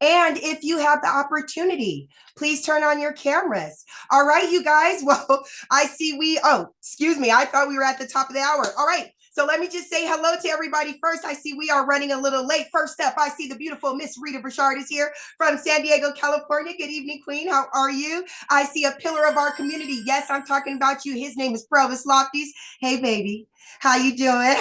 And if you have the opportunity, please turn on your cameras. All right, you guys. Well, I see excuse me. I thought we were at the top of the hour. All right. So let me just say hello to everybody first. I see we are running a little late. First up, I see the beautiful Miss Rita Burchard is here from San Diego, California. Good evening, Queen. How are you? I see a pillar of our community. Yes, I'm talking about you. His name is Provis Lofties. Hey, baby. How you doing?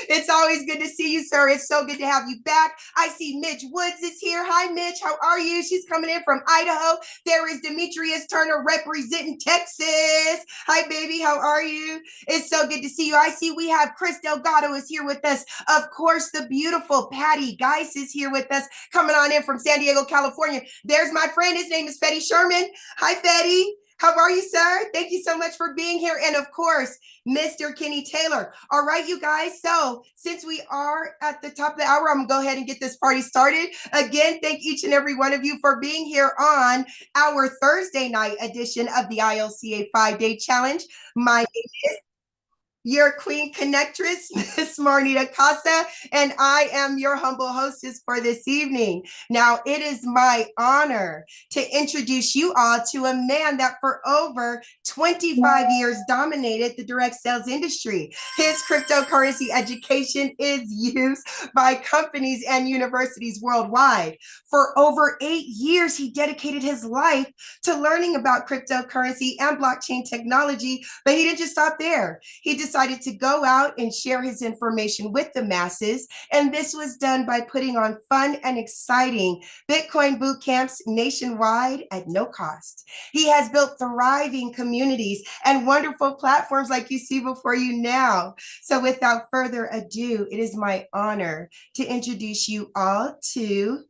It's always good to see you, sir. It's so good to have you back. I see Mitch Woods is here. Hi, Mitch. How are you? She's coming in from Idaho. There is Demetrius Turner representing Texas. Hi, baby. How are you? It's so good to see you. I see we have Chris Delgado is here with us. Of course, the beautiful Patty Geis is here with us, coming on in from San Diego, California. There's my friend. His name is Fetty Sherman. Hi, Fetty. How are you, sir? Thank you so much for being here. And of course, Mr. Kenny Taylor. All right, you guys. So since we are at the top of the hour, I'm going to go ahead and get this party started. Again, thank each and every one of you for being here on our Thursday night edition of the ILCA 5-Day Challenge. My name is your Queen Connectress, Miss Marnita Casa, and I am your humble hostess for this evening. Now, it is my honor to introduce you all to a man that for over 25 years dominated the direct sales industry. His cryptocurrency education is used by companies and universities worldwide. For over 8 years, he dedicated his life to learning about cryptocurrency and blockchain technology, but he didn't just stop there. He decided to go out and share his information with the masses, and this was done by putting on fun and exciting Bitcoin boot camps nationwide at no cost. He has built thriving communities and wonderful platforms like you see before you now. So without further ado, it is my honor to introduce you all to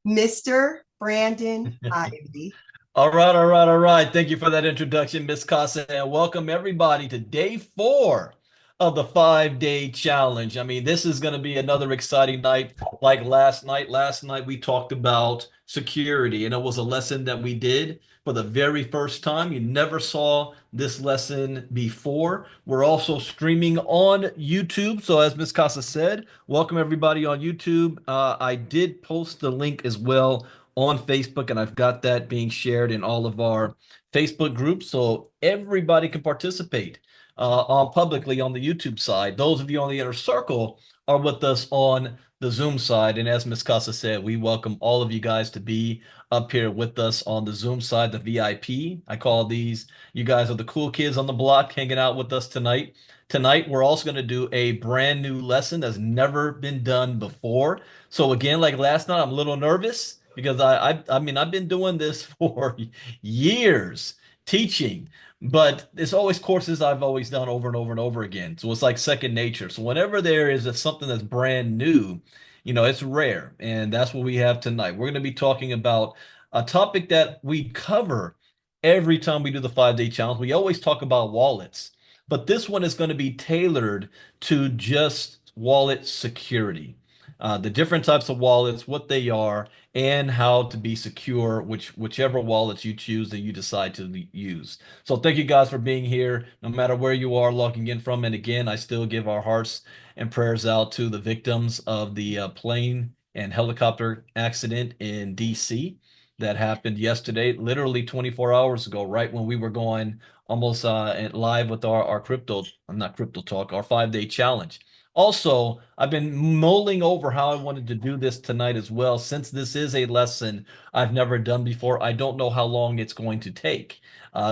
Mr. Brandon Ivey. All right, all right, all right. Thank you for that introduction, Miss Casa, and welcome everybody to day 4 of the 5-day challenge. I mean, this is going to be another exciting night like last night. Last night we talked about security, and it was a lesson that we did for the very first time. You never saw this lesson before. We're also streaming on YouTube. So as Miss Casa said, welcome everybody on YouTube. I did post the link as well on Facebook, and I've got that being shared in all of our Facebook groups so everybody can participate on publicly on the YouTube side. Those of you on the inner circle are with us on the Zoom side. And as Ms. Casa said, we welcome all of you guys to be up here with us on the Zoom side, the VIP. I call these, you guys are the cool kids on the block hanging out with us tonight. Tonight, we're also going to do a brand new lesson that's never been done before. So again, like last night, I'm a little nervous because I mean, I've been doing this for years, teaching, but it's always courses I've always done over and over and over again. So it's like second nature. So whenever there is something that's brand new, you know, it's rare. And that's what we have tonight. We're going to be talking about a topic that we cover every time we do the 5-day challenge. We always talk about wallets, but this one is going to be tailored to just wallet security. The different types of wallets, what they are, and how to be secure, whichever wallets you choose that you decide to use. So thank you guys for being here, no matter where you are logging in from. And again, I still give our hearts and prayers out to the victims of the plane and helicopter accident in DC that happened yesterday, literally 24 hours ago, right when we were going almost live with our crypto, not crypto talk, our 5-day challenge. Also, I've been mulling over how I wanted to do this tonight as well. Since this is a lesson I've never done before, I don't know how long it's going to take.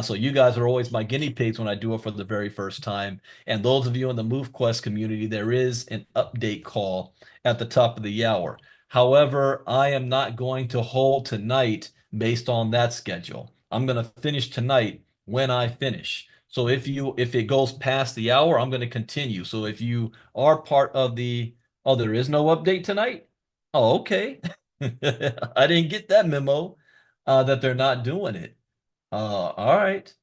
So you guys are always my guinea pigs when I do it for the very first time. And those of you in the MoveQuest community, there is an update call at the top of the hour. However, I am not going to hold tonight based on that schedule. I'm going to finish tonight when I finish. So if it goes past the hour, I'm going to continue. So if you are part of oh, there is no update tonight? Oh, okay. I didn't get that memo that they're not doing it. All right.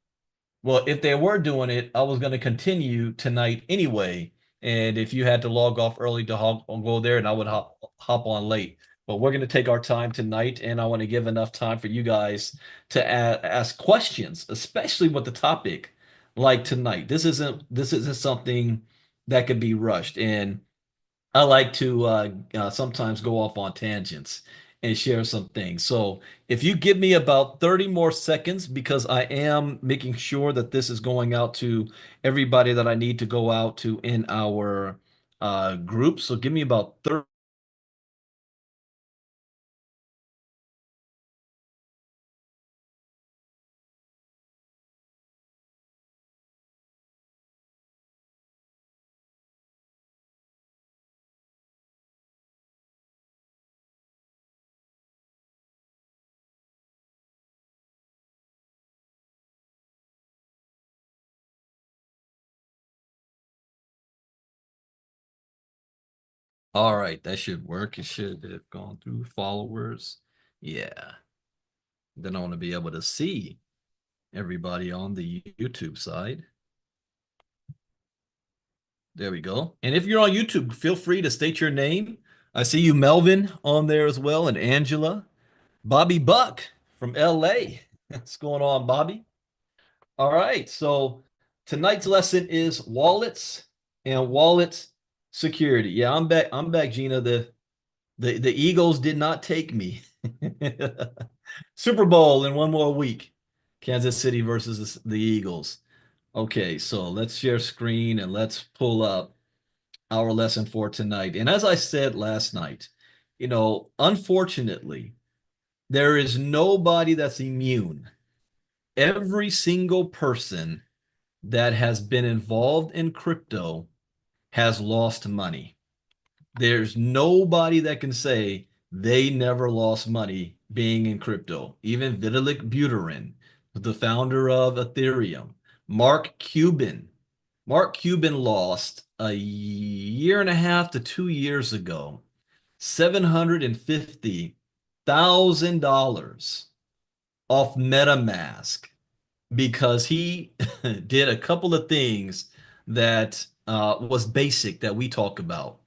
Well, if they were doing it, I was going to continue tonight anyway. And if you had to log off early to go there, and I would hop on late. But we're going to take our time tonight, and I want to give enough time for you guys to ask questions, especially with the topic like tonight. This isn't something that could be rushed. And I like to sometimes go off on tangents and share some things. So if you give me about 30 more seconds, because I am making sure that this is going out to everybody that I need to go out to in our group. So give me about 30. All right, that should work. It should have gone through followers. Yeah. Then I want to be able to see everybody on the YouTube side. There we go. And if you're on YouTube, feel free to state your name. I see you, Melvin, on there as well, and Angela. Bobby Buck from LA. What's going on, Bobby? All right. So tonight's lesson is wallets and wallet security. Yeah, I'm back. I'm back, Gina. The Eagles did not take me. Super Bowl in one more week. Kansas City versus the Eagles. Okay, so let's share screen and let's pull up our lesson for tonight. And as I said last night, unfortunately, there is nobody that's immune. Every single person that has been involved in crypto has lost money. There's nobody that can say they never lost money being in crypto. Even Vitalik Buterin, the founder of Ethereum, Mark Cuban. Mark Cuban lost a year and a half to 2 years ago $750,000 off MetaMask because he did a couple of things that was basic that we talk about.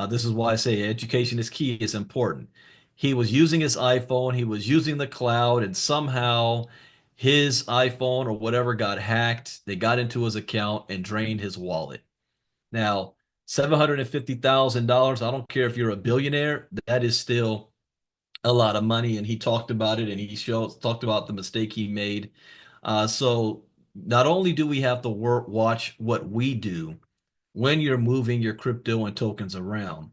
This is why I say education is key. It's important. He was using his iPhone. He was using the cloud, and somehow his iPhone or whatever got hacked. They got into his account and drained his wallet. Now, $750,000. I don't care if you're a billionaire. That is still a lot of money, and he talked about it, and he talked about the mistake he made. So not only do we have to watch what we do when you're moving your crypto and tokens around,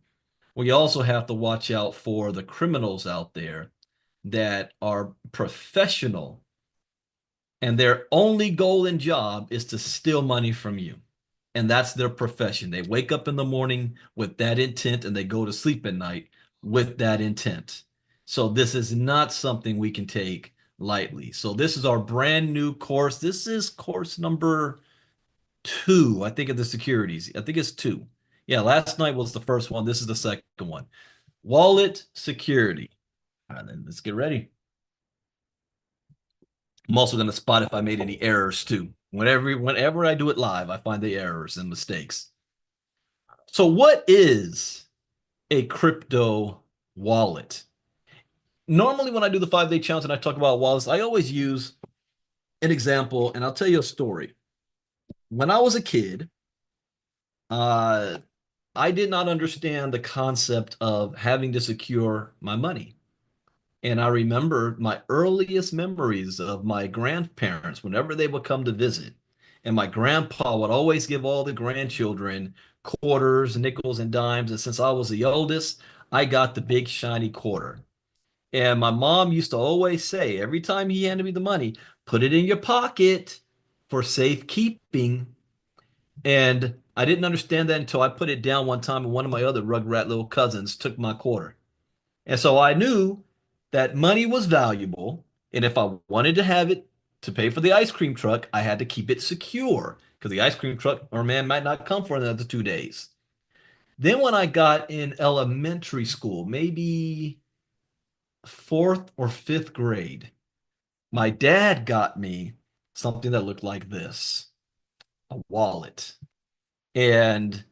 we also have to watch out for the criminals out there that are professional, and their only goal and job is to steal money from you. And that's their profession. They wake up in the morning with that intent and they go to sleep at night with that intent. So this is not something we can take lightly. So this is our brand new course. This is course number 2, I think, of the securities. I think it's 2. Yeah, last night was the first one. This is the second one. Wallet security. All right, then let's get ready. I'm also going to spot if I made any errors too. Whenever I do it live, I find the errors and mistakes. So what is a crypto wallet? Normally when I do the 5-day challenge and I talk about wallets, I always use an example, and I'll tell you a story. When I was a kid, uh, I did not understand the concept of having to secure my money. And I remember my earliest memories of my grandparents whenever they would come to visit. And my grandpa would always give all the grandchildren quarters, nickels, and dimes. And since I was the oldest, I got the big shiny quarter. And my mom used to always say, every time he handed me the money, put it in your pocket for safekeeping. And I didn't understand that until I put it down one time, and one of my other rugrat little cousins took my quarter. And so I knew that money was valuable. And if I wanted to have it to pay for the ice cream truck, I had to keep it secure because the ice cream truck or man might not come for another 2 days. Then when I got in elementary school, maybe fourth or fifth grade, my dad got me something that looked like this, a wallet. And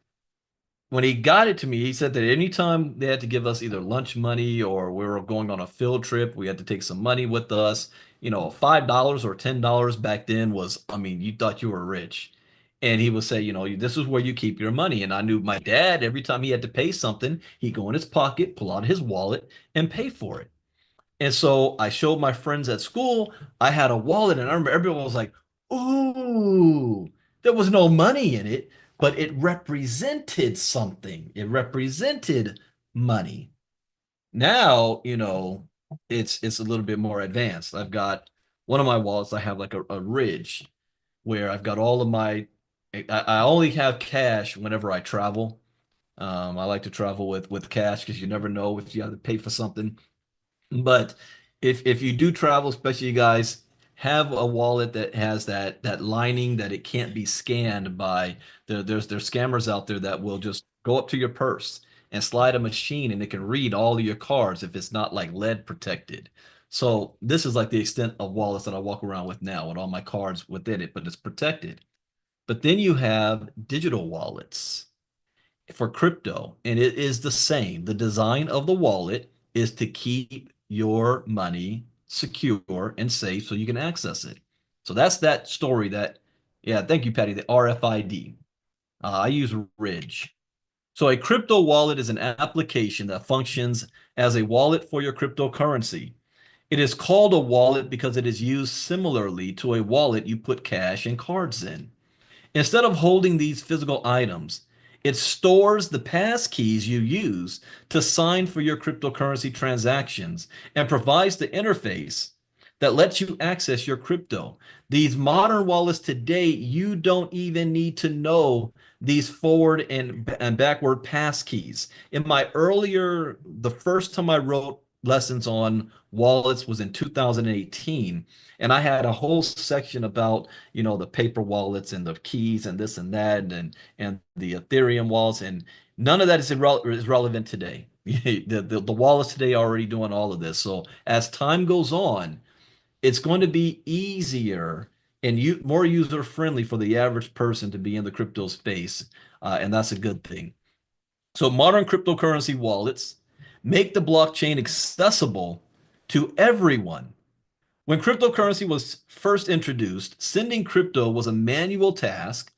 when he got it to me, he said that anytime they had to give us either lunch money or we were going on a field trip, we had to take some money with us. $5 or $10 back then was, I mean, you thought you were rich. And he would say, this is where you keep your money. And I knew my dad, every time he had to pay something, he'd go in his pocket, pull out his wallet, and pay for it. And so I showed my friends at school, I had a wallet, and I remember everyone was like, ooh, there was no money in it, but it represented something. It represented money. Now, it's a little bit more advanced. I've got one of my wallets, I have like a ridge where I've got all of I only have cash whenever I travel. I like to travel with cash because you never know if you have to pay for something. But if you do travel, especially you guys, have a wallet that has that lining that it can't be scanned by there's scammers out there that will just go up to your purse and slide a machine and it can read all of your cards if it's not like lead protected. So this is like the extent of wallets that I walk around with now with all my cards within it, but it's protected. But then you have digital wallets for crypto, and it is the same. The design of the wallet is to keep your money secure and safe so you can access it. So that's that story yeah, thank you, Patty, the RFID. I use Ridge. So a crypto wallet is an application that functions as a wallet for your cryptocurrency. It is called a wallet because it is used similarly to a wallet you put cash and cards in. Instead of holding these physical items, it stores the pass keys you use to sign for your cryptocurrency transactions and provides the interface that lets you access your crypto. These modern wallets today, you don't even need to know these forward and backward pass keys. The first time I wrote lessons on wallets was in 2018, and I had a whole section about the paper wallets and the keys and this and that and the Ethereum wallets, and none of that is relevant today. The wallets today are already doing all of this. So as time goes on, it's going to be easier and more user friendly for the average person to be in the crypto space, and that's a good thing. So modern cryptocurrency wallets make the blockchain accessible to everyone. When cryptocurrency was first introduced, sending crypto was a manual task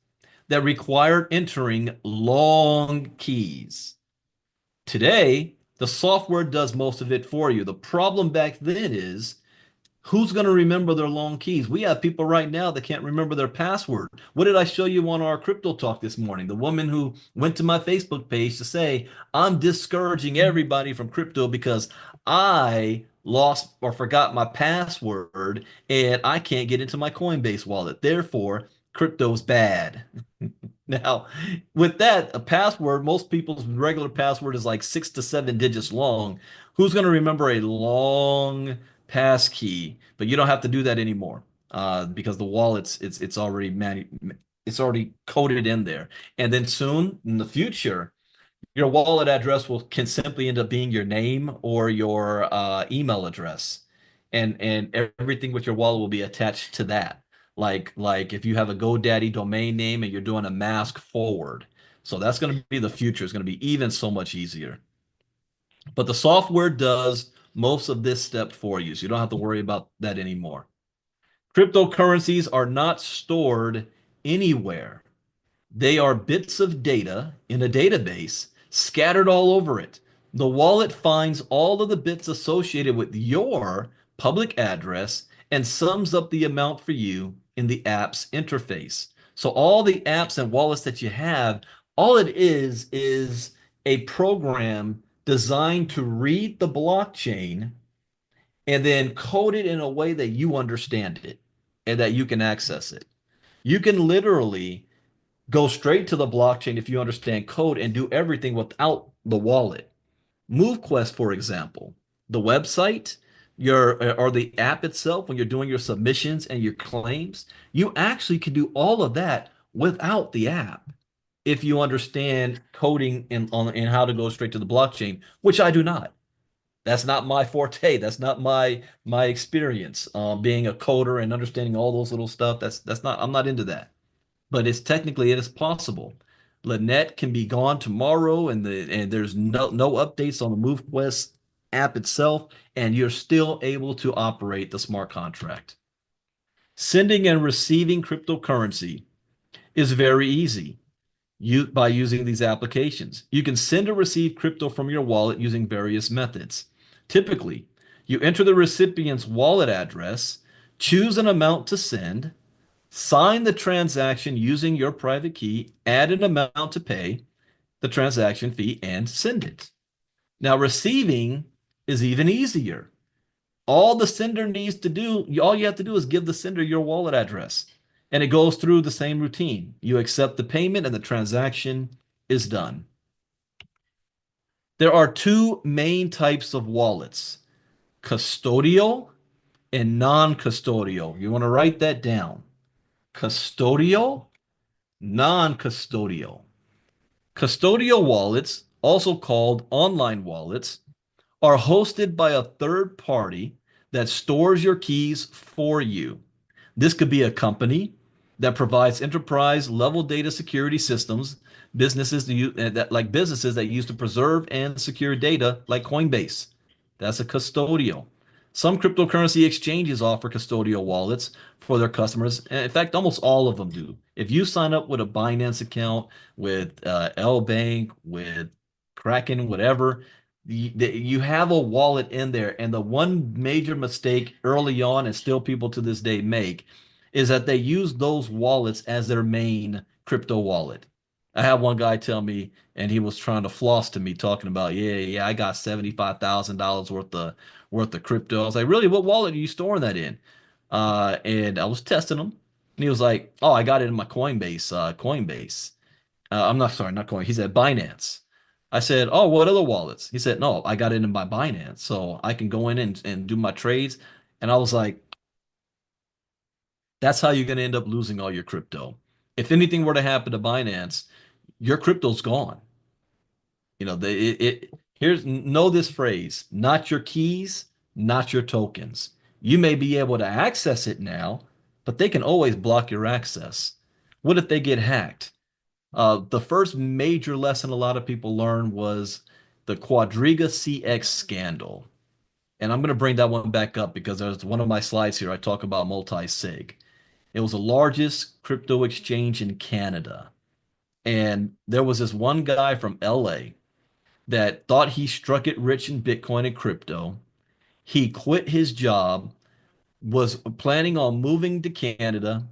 that required entering long keys. Today, the software does most of it for you. The problem back then is who's going to remember their long keys? We have people right now that can't remember their password. What did I show you on our crypto talk this morning? The woman who went to my Facebook page to say, I'm discouraging everybody from crypto because I lost or forgot my password and I can't get into my Coinbase wallet. Therefore, crypto's bad. Now, with that, a password, most people's regular password is like 6 to 7 digits long. Who's going to remember a long pass key? But you don't have to do that anymore because the wallet's it's already coded in there. And then soon in the future, your wallet address can simply end up being your name or your email address, and everything with your wallet will be attached to that. Like if you have a GoDaddy domain name and you're doing a mask forward, so that's going to be the future. It's going to be even so much easier. But the software does most of this step for you, so you don't have to worry about that anymore. Cryptocurrencies are not stored anywhere. They are bits of data in a database scattered all over it. The wallet finds all of the bits associated with your public address and sums up the amount for you in the app's interface. So all the apps and wallets that you have, all it is a program designed to read the blockchain and then code it in a way that you understand it and that you can access it. You can literally go straight to the blockchain if you understand code and do everything without the wallet. MoveQuest, for example, the website, or the app itself, when you're doing your submissions and your claims, you actually can do all of that without the app if you understand coding and how to go straight to the blockchain, which I do not. That's not my forte. That's not my experience. Being a coder and understanding all those little stuff. That's not. I'm not into that, but it is possible. Lynette can be gone tomorrow, and there's no updates on the MoveQuest app itself, and you're still able to operate the smart contract. Sending and receiving cryptocurrency is very easy by using these applications. You can send or receive crypto from your wallet using various methods. Typically, you enter the recipient's wallet address, choose an amount to send, sign the transaction using your private key, add an amount to pay the transaction fee, and send it. Now, receiving is even easier. All the sender needs to do, all you have to do is give the sender your wallet address, and it goes through the same routine. You accept the payment, and the transaction is done. There are two main types of wallets: custodial and non-custodial. You want to write that down. Custodial, non-custodial. Custodial wallets, also called online wallets, are hosted by a third party that stores your keys for you. This could be a company that provides enterprise level data security systems, businesses businesses that use to preserve and secure data, like Coinbase. That's a custodial. Some cryptocurrency exchanges offer custodial wallets for their customers. And in fact, almost all of them do. If you sign up with a Binance account, with L Bank, with Kraken, whatever, you have a wallet in there. And the one major mistake early on, and still people to this day make, is that they use those wallets as their main crypto wallet. I had one guy tell me, and he was trying to floss to me, talking about, yeah, I got $75,000 worth of crypto. I was like, really? What wallet are you storing that in? And I was testing him, and he was like, oh, I got it in my Coinbase. I'm not sorry, not Coin. He said Binance. I said, oh, what other wallets? He said, no, I got it in my Binance, so I can go in and do my trades. And I was like, that's how you're going to end up losing all your crypto. If anything were to happen to Binance, your crypto's gone. You know, here's know this phrase: not your keys, not your tokens. You may be able to access it now, but they can always block your access. What if they get hacked? The first major lesson a lot of people learned was the Quadriga CX scandal. And I'm going to bring that one back up because there's one of my slides here. I talk about multi-sig. It was the largest crypto exchange in Canada. And there was this one guy from LA that thought he struck it rich in Bitcoin and crypto. He quit his job, was planning on moving to Canada,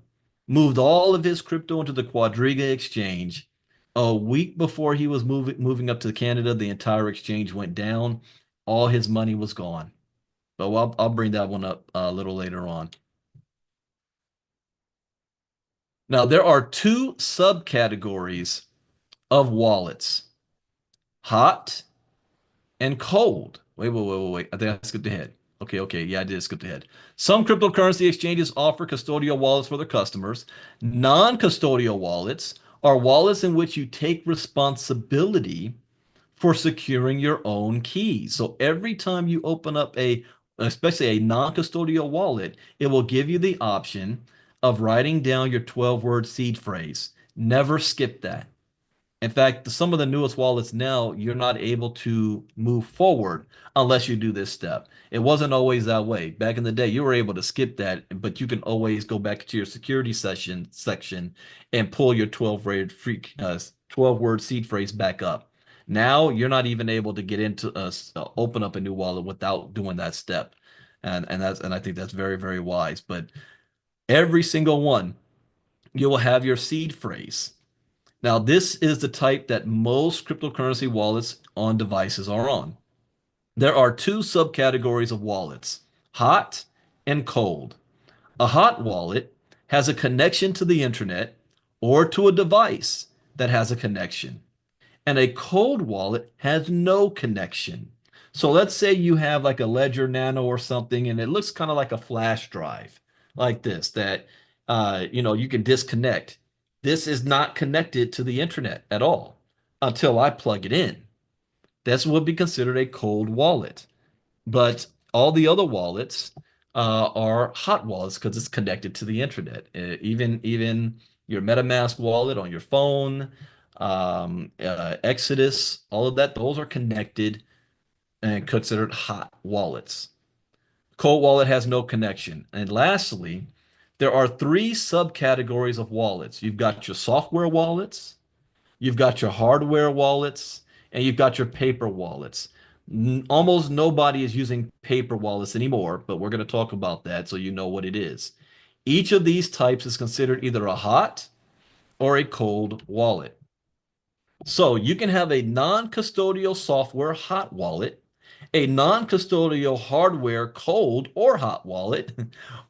moved all of his crypto into the Quadriga exchange. A week before he was moving up to Canada, the entire exchange went down. All his money was gone. But I'll bring that one up a little later on. Now, there are two subcategories of wallets: hot and cold. Wait. I think I skipped ahead. Okay. Yeah, I did skip ahead. Some cryptocurrency exchanges offer custodial wallets for their customers. Non-custodial wallets are wallets in which you take responsibility for securing your own keys. So every time you open up especially a non-custodial wallet, it will give you the option of writing down your 12-word seed phrase. Never skip that. In fact, some of the newest wallets now, you're not able to move forward unless you do this step. It wasn't always that way. Back in the day, you were able to skip that, but you can always go back to your security section and pull your 12-word seed phrase back up. Now you're not even able to get into open up a new wallet without doing that step. And I think that's very, very wise. But every single one, you will have your seed phrase. Now, this is the type that most cryptocurrency wallets on devices are on. There are two subcategories of wallets: hot and cold. A hot wallet has a connection to the internet or to a device that has a connection, and a cold wallet has no connection. So let's say you have like a Ledger Nano or something, and it looks kind of like a flash drive, like this, that you can disconnect. This is not connected to the internet at all until I plug it in. This would be considered a cold wallet. But all the other wallets are hot wallets because it's connected to the internet. Even your MetaMask wallet on your phone, Exodus, all of that, those are connected and considered hot wallets. Cold wallet has no connection. And lastly, there are three subcategories of wallets. You've got your software wallets, you've got your hardware wallets, and you've got your paper wallets. Almost nobody is using paper wallets anymore, but we're going to talk about that so you know what it is. Each of these types is considered either a hot or a cold wallet. So you can have a non-custodial software hot wallet, a non-custodial hardware cold or hot wallet,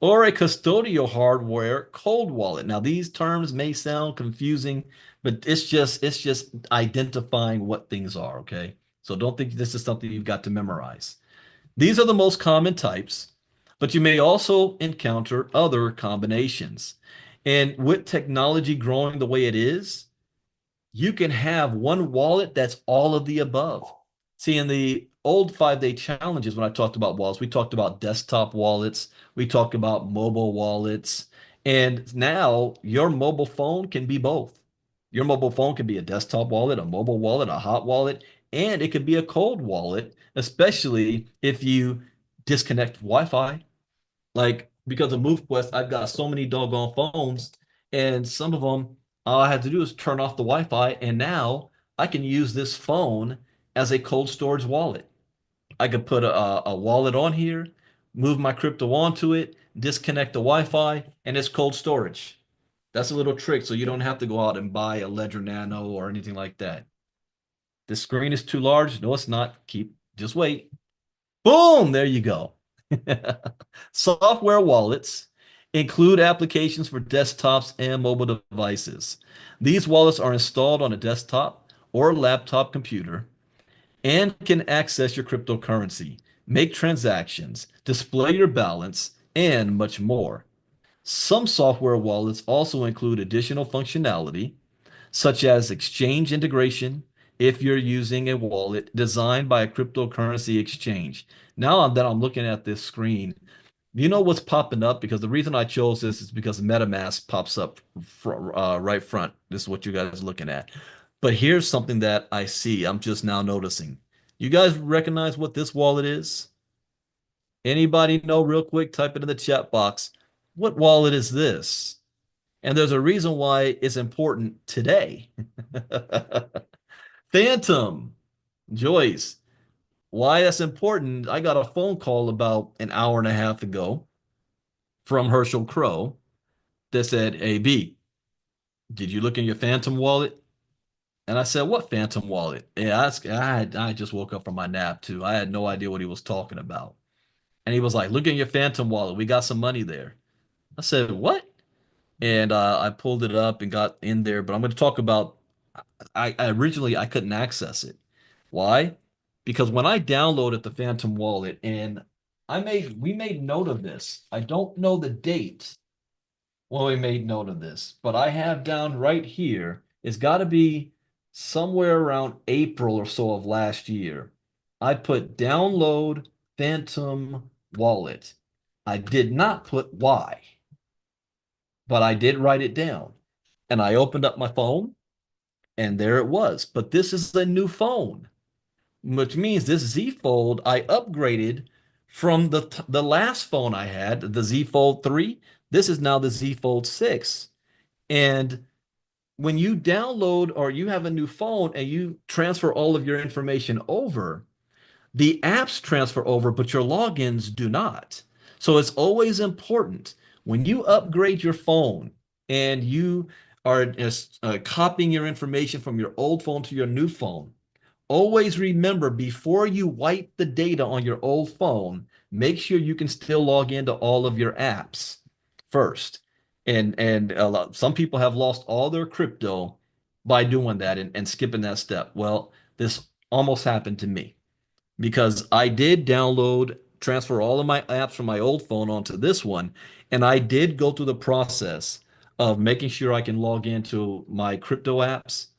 or a custodial hardware cold wallet. Now these terms may sound confusing, but it's just identifying what things are, okay? So don't think this is something you've got to memorize. These are the most common types, but you may also encounter other combinations. And with technology growing the way it is, you can have one wallet that's all of the above. See, in the old 5 day challenges, when I talked about wallets, we talked about desktop wallets, we talked about mobile wallets, and now your mobile phone can be both. Your mobile phone can be a desktop wallet, a mobile wallet, a hot wallet, and it could be a cold wallet, especially if you disconnect Wi-Fi. Like because of MoveQuest, I've got so many doggone phones, and some of them, all I have to do is turn off the Wi-Fi, and now I can use this phone as a cold storage wallet. I could put a wallet on here, move my crypto onto it, disconnect the Wi-Fi, and it's cold storage. That's a little trick, so you don't have to go out and buy a Ledger Nano or anything like that. The screen is too large. No, it's not. Just wait. Boom, there you go. Software wallets include applications for desktops and mobile devices. These wallets are installed on a desktop or laptop computer and can access your cryptocurrency, make transactions, display your balance, and much more. Some software wallets also include additional functionality, such as exchange integration if you're using a wallet designed by a cryptocurrency exchange. Now that I'm looking at this screen, you know what's popping up? Because the reason I chose this is because MetaMask pops up right front. This is what you guys are looking at. But here's something that I see. I'm just now noticing. You guys recognize what this wallet is? Anybody know real quick? Type it in the chat box. What wallet is this? And there's a reason why it's important today. Phantom, Joyce, why that's important. I got a phone call about an hour and a half ago from Herschel Crow that said, "Hey B, did you look in your Phantom wallet?" And I said, "What Phantom wallet?" Yeah, I just woke up from my nap too. I had no idea what he was talking about. And he was like, "Look in your Phantom wallet. We got some money there." I said, "What?" And I pulled it up and got in there. But I'm going to talk about. I originally I couldn't access it. Why? Because when I downloaded the Phantom wallet and we made note of this. I don't know the date when we made note of this, but I have down right here, it's got to be somewhere around April or so of last year. I put download Phantom wallet. I did not put why, but I did write it down. And I opened up my phone and there it was. But this is a new phone, which means this Z Fold I upgraded from the last phone I had, the Z Fold 3. This is now the Z Fold 6. And when you download or you have a new phone and you transfer all of your information over, the apps transfer over, but your logins do not. So it's always important when you upgrade your phone and you are copying your information from your old phone to your new phone. Always remember before you wipe the data on your old phone, make sure you can still log into all of your apps first. And some people have lost all their crypto by doing that and skipping that step. Well, this almost happened to me because I did transfer all of my apps from my old phone onto this one, and I did go through the process of making sure I can log into my crypto apps,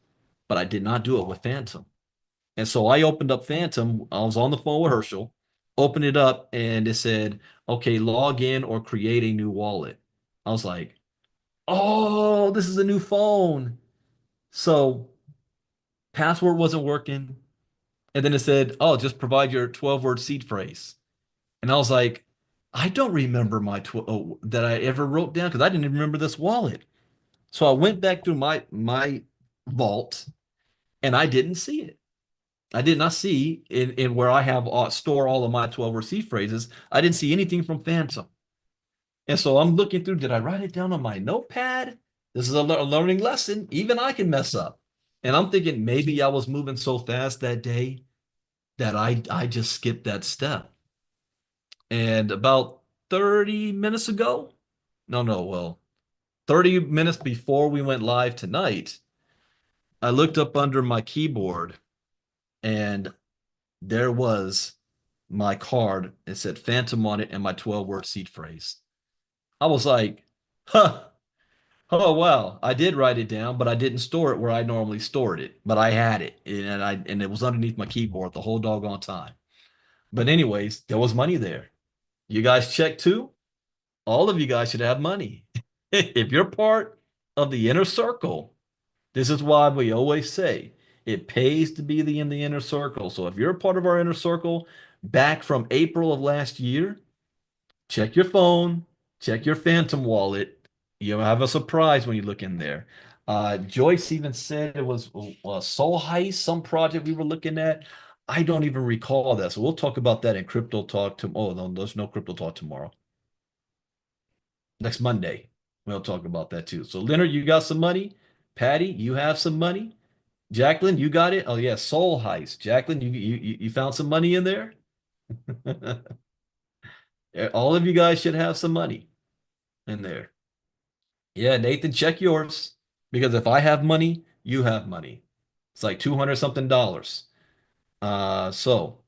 but I did not do it with Phantom. And so I opened up Phantom. I was on the phone with Herschel, opened it up, and it said, okay, log in or create a new wallet. I was like, oh, this is a new phone. So password wasn't working. And then it said, oh, just provide your 12-word seed phrase. And I was like, I don't remember that I ever wrote down because I didn't even remember this wallet. So I went back through my vault and I didn't see it. I did not see in where I have store all of my 12 word seed phrases. I didn't see anything from Phantom. And so I'm looking through, did I write it down on my notepad? This is a learning lesson. Even I can mess up. And I'm thinking maybe I was moving so fast that day that I just skipped that step. And about 30 minutes ago, no, well, 30 minutes before we went live tonight, I looked up under my keyboard and there was my card. It said Phantom on it and my 12 word seed phrase. I was like, huh, oh wow. I did write it down, but I didn't store it where I normally stored it. But I had it and it was underneath my keyboard the whole doggone time. But anyways, there was money there. You guys check too? All of you guys should have money. If you're part of the inner circle, this is why we always say it pays to be in the inner circle. So if you're a part of our inner circle back from April of last year, check your phone, check your Phantom wallet. You'll have a surprise when you look in there. Joyce even said it was a Soul Heist, some project we were looking at. I don't even recall that. So we'll talk about that in Crypto Talk tomorrow. Oh, no, there's no Crypto Talk tomorrow. Next Monday, we'll talk about that too. So Leonard, you got some money. Patty, you have some money. Jacqueline, you got it. Oh yeah, Soul Heist. Jacqueline, you found some money in there. All of you guys should have some money in there. Yeah, Nathan, check yours because if I have money, you have money. It's like 200 something dollars. So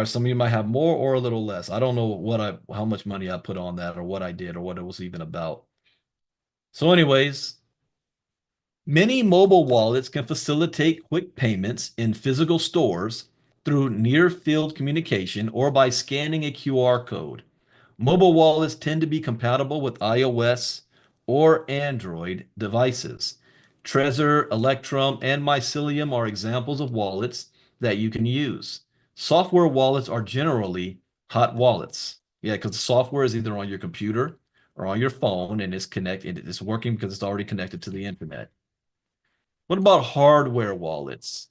some of you might have more or a little less. I don't know how much money I put on that or what I did or what it was even about. So anyways, many mobile wallets can facilitate quick payments in physical stores through near-field communication or by scanning a QR code. Mobile wallets tend to be compatible with iOS or Android devices. Trezor, Electrum, and Mycelium are examples of wallets that you can use. Software wallets are generally hot wallets. Yeah, because the software is either on your computer or on your phone and it's working because it's already connected to the internet. What about hardware wallets?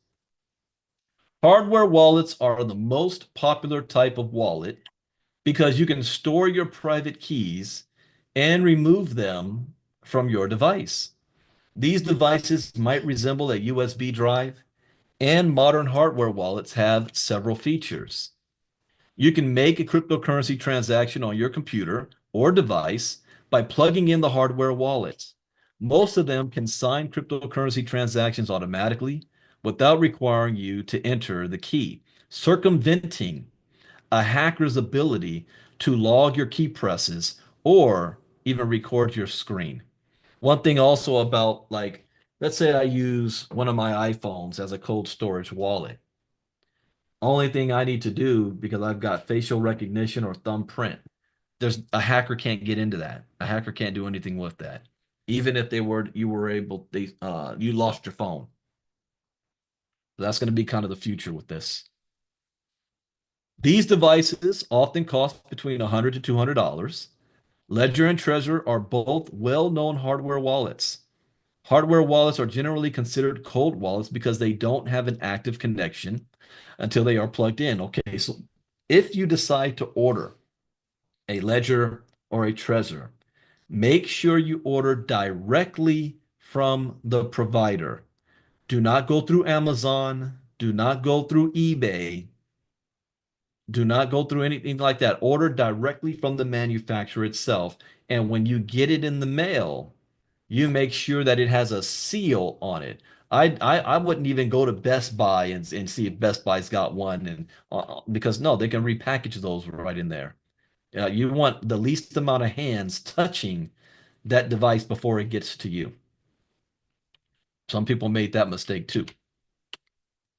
Hardware wallets are the most popular type of wallet because you can store your private keys and remove them from your device. These devices might resemble a USB drive, and modern hardware wallets have several features. You can make a cryptocurrency transaction on your computer or device by plugging in the hardware wallet. Most of them can sign cryptocurrency transactions automatically without requiring you to enter the key, circumventing a hacker's ability to log your key presses or even record your screen. One thing also about like, let's say I use one of my iPhones as a cold storage wallet. Only thing I need to do because I've got facial recognition or thumbprint. There's a hacker can't get into that. A hacker can't do anything with that. Even if you were able you lost your phone. That's going to be kind of the future with this. These devices often cost between $100 to $200. Ledger and Trezor are both well-known hardware wallets. Hardware wallets are generally considered cold wallets because they don't have an active connection until they are plugged in. Okay, so if you decide to order a Ledger or a Trezor, make sure you order directly from the provider. Do not go through Amazon. Do not go through eBay. Do not go through anything like that. Order directly from the manufacturer itself. And when you get it in the mail, you make sure that it has a seal on it. I wouldn't even go to Best Buy and see if Best Buy's got one and because no, they can repackage those right in there. You want the least amount of hands touching that device before it gets to you. Some people made that mistake too.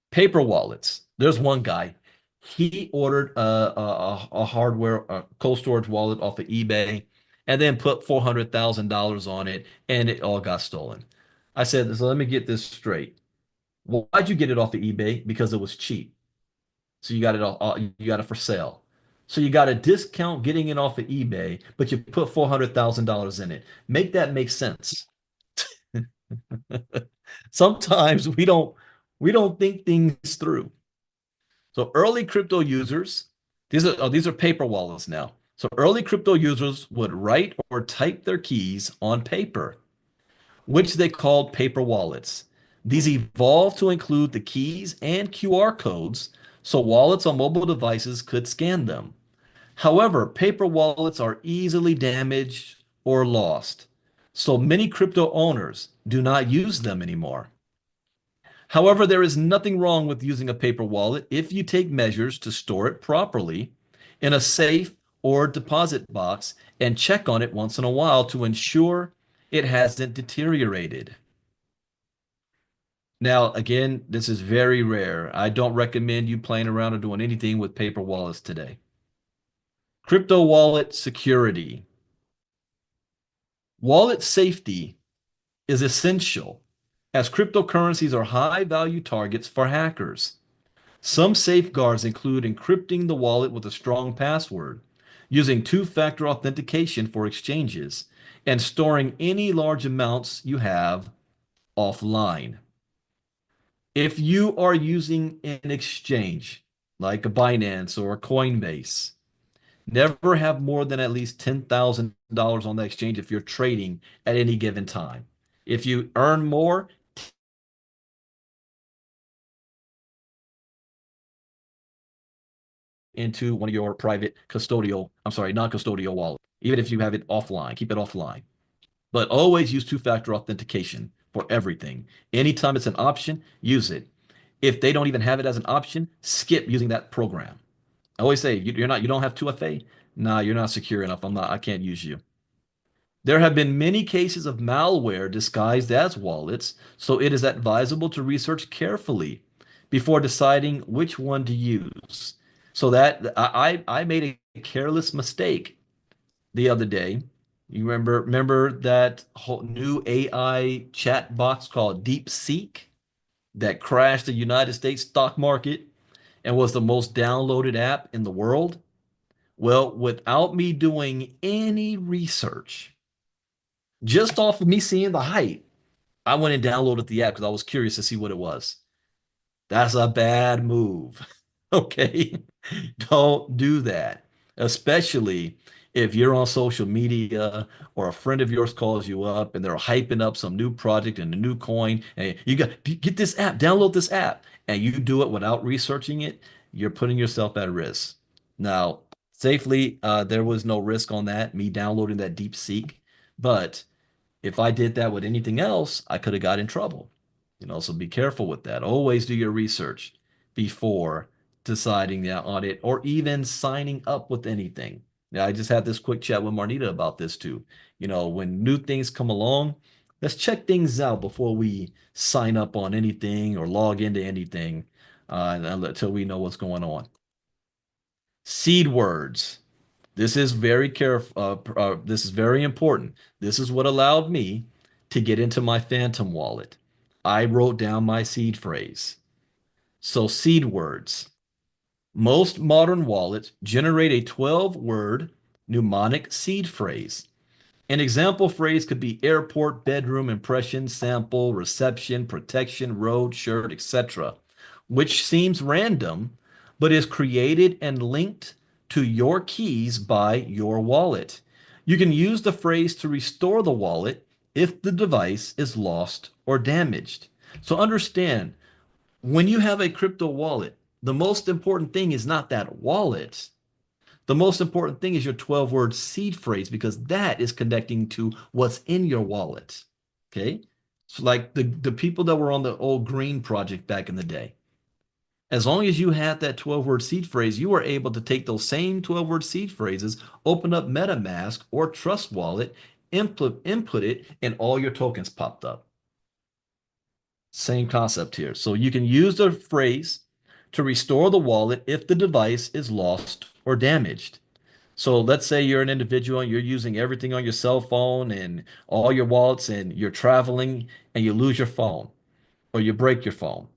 Paper wallets. There's one guy. He ordered a hardware a cold storage wallet off of eBay and then put $400,000 on it and it all got stolen. I said, so let me get this straight. Why'd you get it off of eBay? Because it was cheap. So you got it for sale. So you got a discount getting it off of eBay, but you put $400,000 in it. Make that make sense. Sometimes we don't think things through. So early crypto users, these are paper wallets now. So early crypto users would write or type their keys on paper, which they called paper wallets. These evolved to include the keys and QR codes so wallets on mobile devices could scan them. However, paper wallets are easily damaged or lost, so many crypto owners do not use them anymore. However, there is nothing wrong with using a paper wallet if you take measures to store it properly in a safe or deposit box and check on it once in a while to ensure it hasn't deteriorated. Now, again, this is very rare. I don't recommend you playing around or doing anything with paper wallets today. Crypto wallet security. Wallet safety is essential as cryptocurrencies are high value targets for hackers. Some safeguards include encrypting the wallet with a strong password, using two-factor authentication for exchanges, and storing any large amounts you have offline. If you are using an exchange like a Binance or a Coinbase, never have more than at least $10,000 on the exchange if you're trading at any given time. If you earn more, into one of your private custodial, I'm sorry, non-custodial wallet, even if you have it offline, keep it offline. But always use two-factor authentication for everything. Anytime it's an option, use it. If they don't even have it as an option, skip using that program. I always say you don't have 2FA. Nah, you're not secure enough. I can't use you. There have been many cases of malware disguised as wallets, so it is advisable to research carefully before deciding which one to use. So that I made a careless mistake the other day. You remember that whole new AI chat box called DeepSeek that crashed the United States stock market and was the most downloaded app in the world? Well, without me doing any research, just off of me seeing the hype, I went and downloaded the app because I was curious to see what it was. That's a bad move. Okay. Don't do that, especially if you're on social media or a friend of yours calls you up and they're hyping up some new project and a new coin and you got get this app, download this app, and you do it without researching it, you're putting yourself at risk. Now, safely, there was no risk on that, me downloading that DeepSeek, but if I did that with anything else, I could have got in trouble. So be careful with that. Always do your research before deciding on it or even signing up with anything. Now, I just had this quick chat with Marnita about this too. When new things come along, let's check things out before we sign up on anything or log into anything until we know what's going on. Seed words. This is very careful. This is very important. This is what allowed me to get into my Phantom wallet. I wrote down my seed phrase. So seed words. Most modern wallets generate a 12-word mnemonic seed phrase. An example phrase could be airport, bedroom, impression, sample, reception, protection, road, shirt, etc., which seems random, but is created and linked to your keys by your wallet. You can use the phrase to restore the wallet if the device is lost or damaged. So understand, when you have a crypto wallet, the most important thing is not that wallet. The most important thing is your 12-word seed phrase because that is connecting to what's in your wallet. Okay? So like the people that were on the old green project back in the day. As long as you had that 12-word seed phrase, you were able to take those same 12-word seed phrases, open up MetaMask or Trust Wallet, input it, and all your tokens popped up. Same concept here. So you can use the phrase to restore the wallet if the device is lost or damaged. So let's say you're an individual and you're using everything on your cell phone and all your wallets and you're traveling and you lose your phone or you break your phone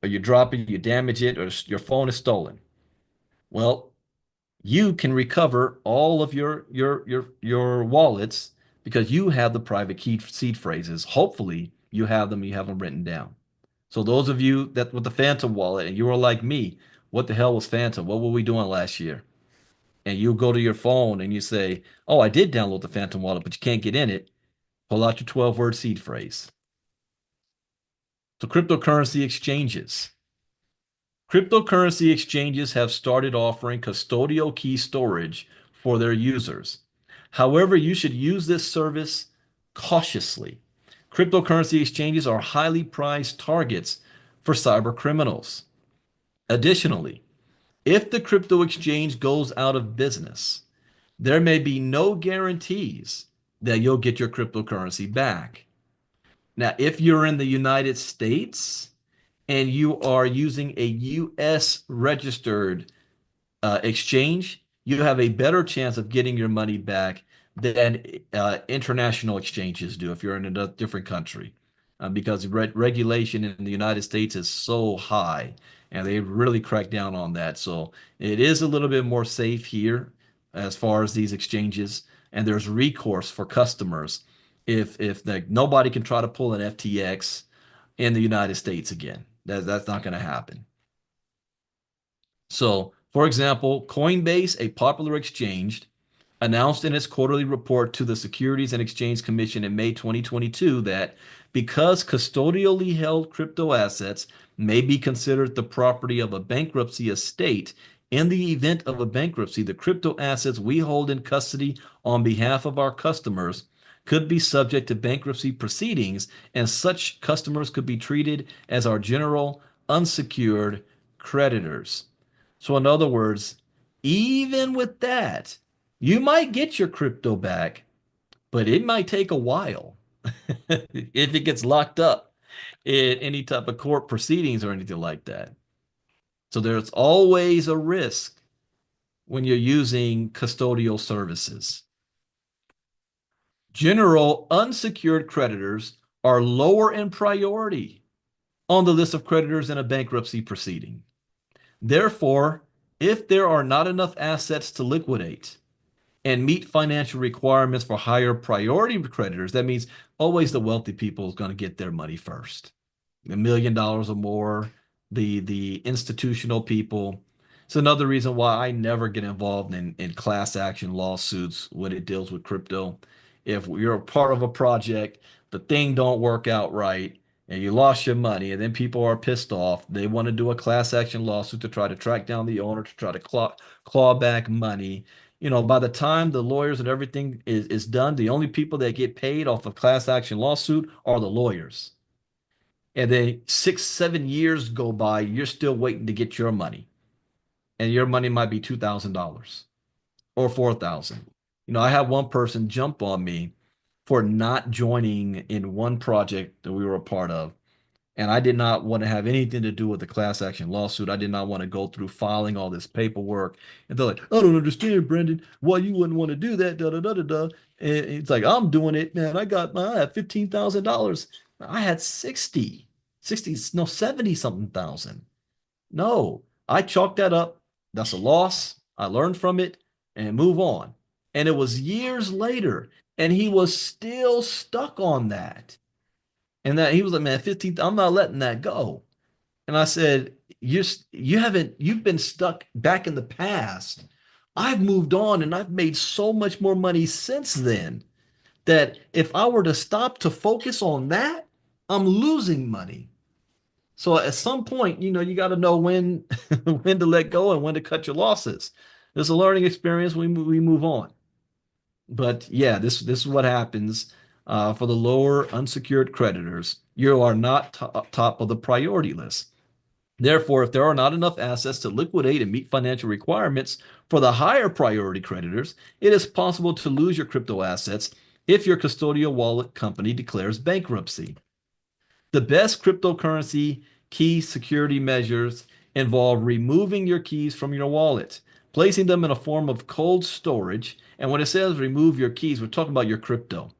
or you drop it, you damage it or your phone is stolen. Well, you can recover all of your wallets because you have the private key seed phrases. Hopefully, you have them written down. So those of you that with the Phantom wallet and you were like me, what the hell was Phantom? What were we doing last year? And you go to your phone and you say, "Oh, I did download the Phantom wallet, but you can't get in it." Pull out your 12-word seed phrase. So cryptocurrency exchanges. Cryptocurrency exchanges have started offering custodial key storage for their users. However, you should use this service cautiously. Cryptocurrency exchanges are highly prized targets for cyber criminals. Additionally, if the crypto exchange goes out of business, there may be no guarantees that you'll get your cryptocurrency back. Now, if you're in the United States and you are using a US registered exchange, you have a better chance of getting your money back than international exchanges do if you're in a different country. Because regulation in the United States is so high, and they really crack down on that. So it is a little bit more safe here as far as these exchanges, and there's recourse for customers if nobody can try to pull an FTX in the United States again. That's not going to happen. So, for example, Coinbase, a popular exchange, announced in its quarterly report to the Securities and Exchange Commission in May 2022 that because custodially held crypto assets may be considered the property of a bankruptcy estate, in the event of a bankruptcy, the crypto assets we hold in custody on behalf of our customers could be subject to bankruptcy proceedings, and such customers could be treated as our general unsecured creditors. So, in other words, even with that, you might get your crypto back, but it might take a while if it gets locked up in any type of court proceedings or anything like that. So, there's always a risk when you're using custodial services. General unsecured creditors are lower in priority on the list of creditors in a bankruptcy proceeding. Therefore, if there are not enough assets to liquidate and meet financial requirements for higher priority creditors, that means always the wealthy people is going to get their money first. $1 million or more, the institutional people. It's another reason why I never get involved in class action lawsuits when it deals with crypto. If you're a part of a project, the thing don't work out right, and you lost your money, and then people are pissed off, they want to do a class action lawsuit to try to track down the owner, to try to claw back money. By the time the lawyers and everything is done, the only people that get paid off a class action lawsuit are the lawyers. And then 6, 7 years go by, you're still waiting to get your money. And your money might be $2,000 or 4,000. I had one person jump on me for not joining in one project that we were a part of. And I did not want to have anything to do with the class action lawsuit. I did not want to go through filing all this paperwork. And they're like, I don't understand, Brandon, why you wouldn't want to do that, da da da da da. And it's like, I'm doing it, man. I had $15,000. I had 60, no, 70 something thousand. No, I chalked that up. That's a loss. I learned from it and move on. And it was years later, and he was still stuck on that. And that he was like, man, 15, I'm not letting that go. And I said, you've been stuck back in the past. I've moved on and I've made so much more money since then that if I were to stop to focus on that, I'm losing money. So at some point, you got to know when when to let go and when to cut your losses. It's a learning experience. We move on. But yeah, this is what happens for the lower unsecured creditors. You are not top of the priority list. Therefore, if there are not enough assets to liquidate and meet financial requirements for the higher priority creditors, it is possible to lose your crypto assets if your custodial wallet company declares bankruptcy. The best cryptocurrency key security measures involve removing your keys from your wallet, placing them in a form of cold storage. And when it says remove your keys, we're talking about your crypto.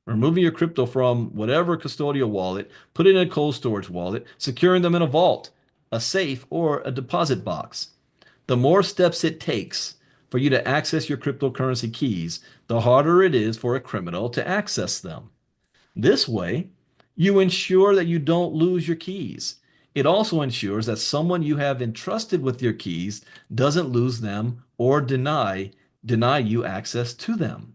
Removing your crypto from whatever custodial wallet, put it in a cold storage wallet, securing them in a vault, a safe, or a deposit box. The more steps it takes, for you to access your cryptocurrency keys, the harder it is for a criminal to access them. This way, you ensure that you don't lose your keys. It also ensures that someone you have entrusted with your keys doesn't lose them or deny you access to them.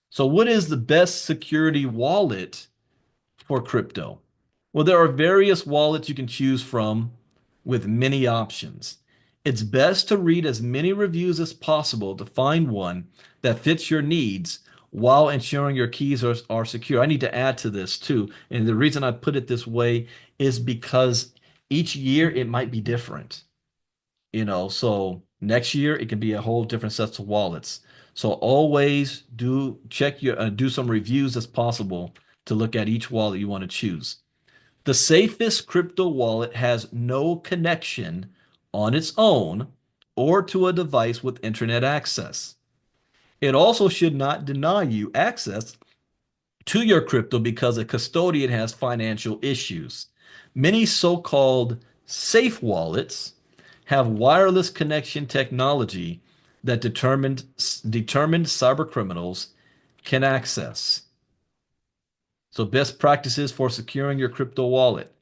So what is the best security wallet for crypto? Well, there are various wallets you can choose from with many options. It's best to read as many reviews as possible to find one that fits your needs while ensuring your keys are secure. I need to add to this too. And the reason I put it this way is because each year it might be different. So next year it can be a whole different sets of wallets. So always do some reviews as possible to look at each wallet you want to choose. The safest crypto wallet has no connection on its own or to a device with internet access. It also should not deny you access to your crypto because a custodian has financial issues. Many so-called safe wallets have wireless connection technology that determined cyber criminals can access. So best practices for securing your crypto wallet.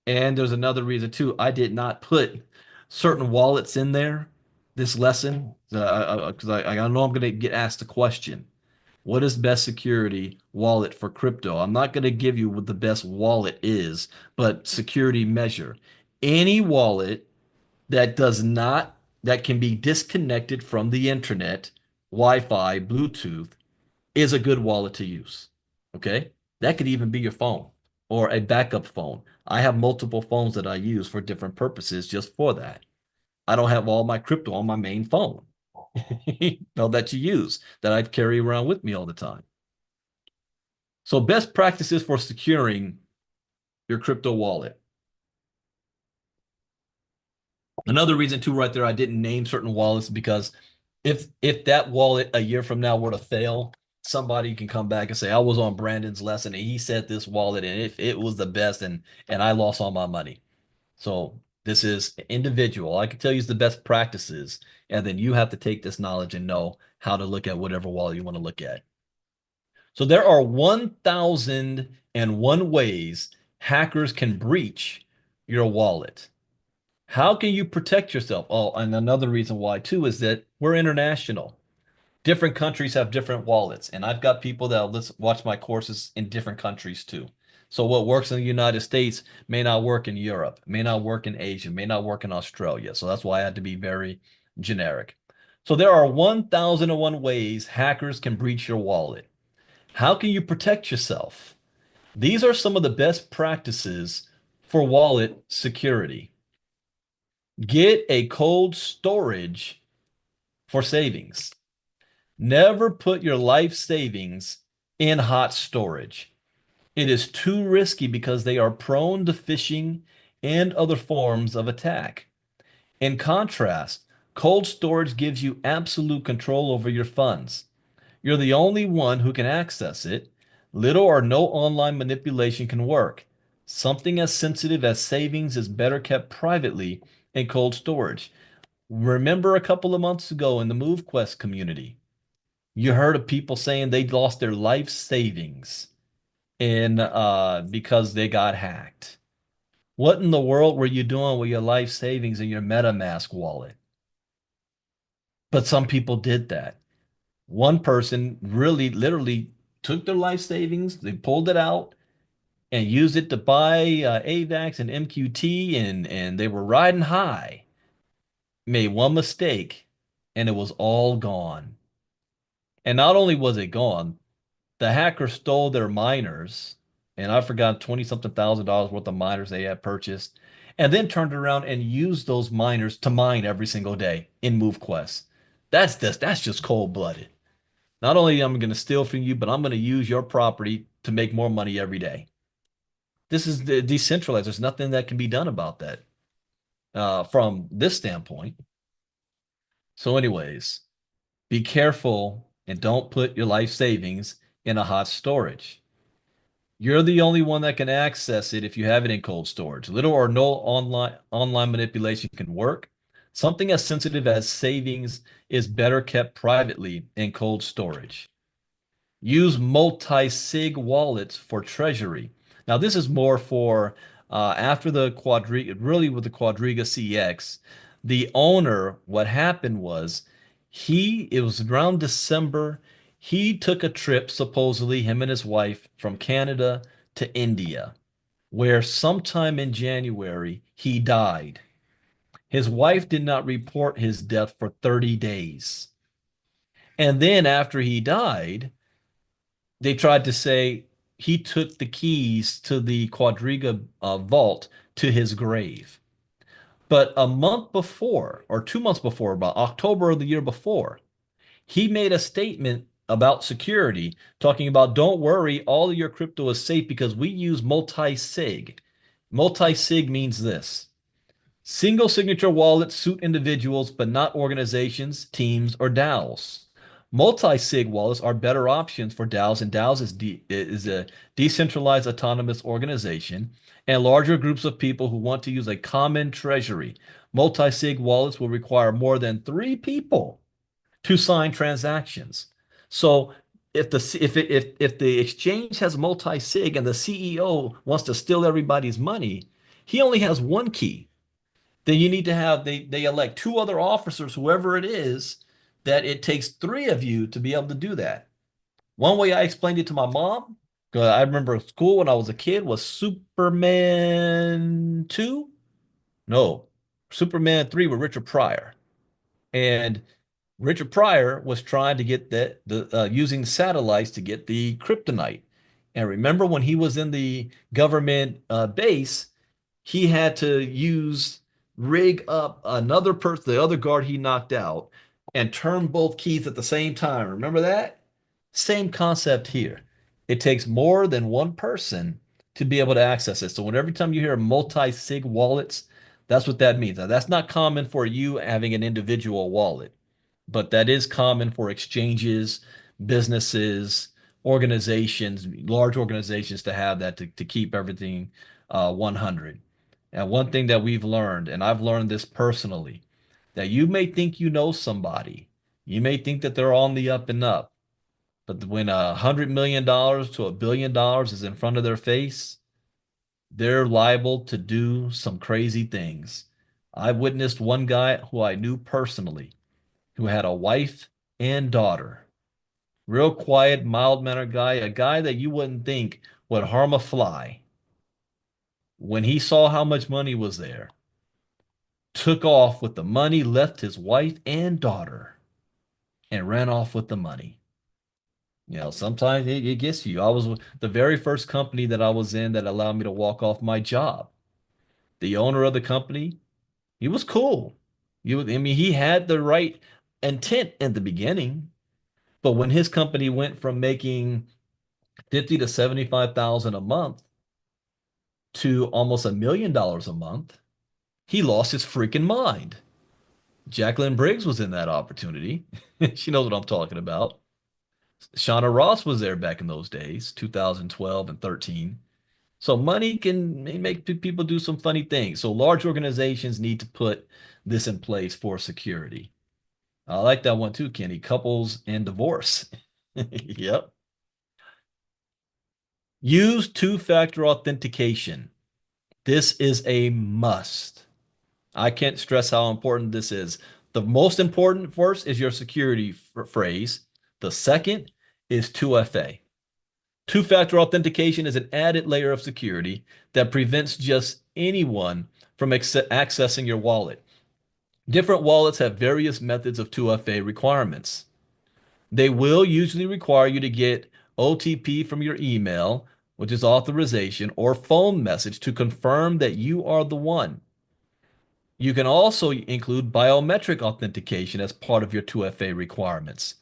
And there's another reason too. I did not put certain wallets in there this lesson because I know I'm going to get asked the question. What is best security wallet for crypto? I'm not going to give you what the best wallet is, but security measure. Any wallet that can be disconnected from the internet, Wi-Fi, Bluetooth, is a good wallet to use. Okay? That could even be your phone or a backup phone. I have multiple phones that I use for different purposes just for that. I don't have all my crypto on my main phone. That you use that I carry around with me all the time. So best practices for securing your crypto wallet. Another reason too, right there, I didn't name certain wallets because if that wallet a year from now were to fail, somebody can come back and say, I was on Brandon's lesson and he said this wallet and if it was the best and I lost all my money. So this is individual. I can tell you the best practices, and then you have to take this knowledge and know how to look at whatever wallet you want to look at. So there are 1,001 ways hackers can breach your wallet. How can you protect yourself? Oh, and another reason why too is that we're international. Different countries have different wallets, and I've got people that watch my courses in different countries too. So what works in the United States may not work in Europe, may not work in Asia, may not work in Australia. So that's why I had to be very generic. So there are 1,001 ways hackers can breach your wallet. How can you protect yourself? These are some of the best practices for wallet security. Get a cold storage for savings. Never put your life savings in hot storage. It is too risky because they are prone to phishing and other forms of attack. In contrast, cold storage gives you absolute control over your funds. You're the only one who can access it. Little or no online manipulation can work. Something as sensitive as savings is better kept privately in cold storage. Remember a couple of months ago in the MoveQuest community, you heard of people saying they lost their life savings because they got hacked. What in the world were you doing with your life savings in your MetaMask wallet? But some people did that. One person really literally took their life savings, they pulled it out and used it to buy AVAX and MQT, and they were riding high. Made one mistake, and it was all gone. And not only was it gone, the hacker stole their miners, and I forgot 20 something $1,000 worth of miners they had purchased, and then turned around and used those miners to mine every single day in MoveQuest. That's just cold-blooded. Not only am I going to steal from you, but I'm going to use your property to make more money every day. This is decentralized. There's nothing that can be done about that from this standpoint. So, anyways, be careful and don't put your life savings in a hot storage. You're the only one that can access it if you have it in cold storage. Little or no online manipulation can work. Something as sensitive as savings is better kept privately in cold storage. Use multi-sig wallets for treasury. Now, this is more for after the Quadriga, really with the Quadriga CX, the owner, what happened was it was around December, he took a trip, supposedly him and his wife, from Canada to India, where sometime in January he died. His wife did not report his death for 30 days. And then after he died, they tried to say he took the keys to the Quadriga vault to his grave. But a month before, or 2 months before, about October of the year before, he made a statement about security, talking about don't worry, all of your crypto is safe because we use multi-sig. Multi-sig means this. Single signature wallets suit individuals, but not organizations, teams, or DAOs. Multi-sig wallets are better options for DAOs, and DAOs is a decentralized autonomous organization and larger groups of people who want to use a common treasury. Multi-sig wallets will require more than 3 people to sign transactions. So if the exchange has multi-sig and the CEO wants to steal everybody's money, he only has one key. Then you need to have they elect 2 other officers, whoever it is, that it takes 3 of you to be able to do that. One way I explained it to my mom, because I remember school when I was a kid, was Superman 2? No, Superman 3 with Richard Pryor. And Richard Pryor was trying to get the using satellites to get the kryptonite. And remember when he was in the government base, he had to rig up another person, the other guard he knocked out, and turn both keys at the same time. Remember that? Same concept here. It takes more than one person to be able to access it. So when every time you hear multi-sig wallets, that's what that means. Now, that's not common for you having an individual wallet, but that is common for exchanges, businesses, organizations, large organizations to have that to keep everything 100. And one thing that we've learned, and I've learned this personally, that you may think you know somebody, you may think that they're on the up and up, but when $100 million to $1 billion is in front of their face, they're liable to do some crazy things. I witnessed one guy who I knew personally who had a wife and daughter. Real quiet, mild-mannered guy, a guy that you wouldn't think would harm a fly. When he saw how much money was there, took off with the money, left his wife and daughter, and ran off with the money. Sometimes it gets you. I was the very first company that I was in that allowed me to walk off my job. The owner of the company, he was cool. I mean, he had the right intent in the beginning, but when his company went from making 50 to 75,000 a month to almost $1 million a month, he lost his freaking mind. Jacqueline Briggs was in that opportunity. She knows what I'm talking about. Shauna Ross was there back in those days, 2012 and 13. So money can make people do some funny things. So large organizations need to put this in place for security. I like that one too, Kenny. Couples and divorce. Yep. Use two-factor authentication. This is a must. I can't stress how important this is. The most important first is your security phrase. The second is 2FA. Two-factor authentication is an added layer of security that prevents just anyone from accessing your wallet. Different wallets have various methods of 2FA requirements. They will usually require you to get OTP from your email, which is authorization, or phone message to confirm that you are the one. You can also include biometric authentication as part of your 2FA requirements.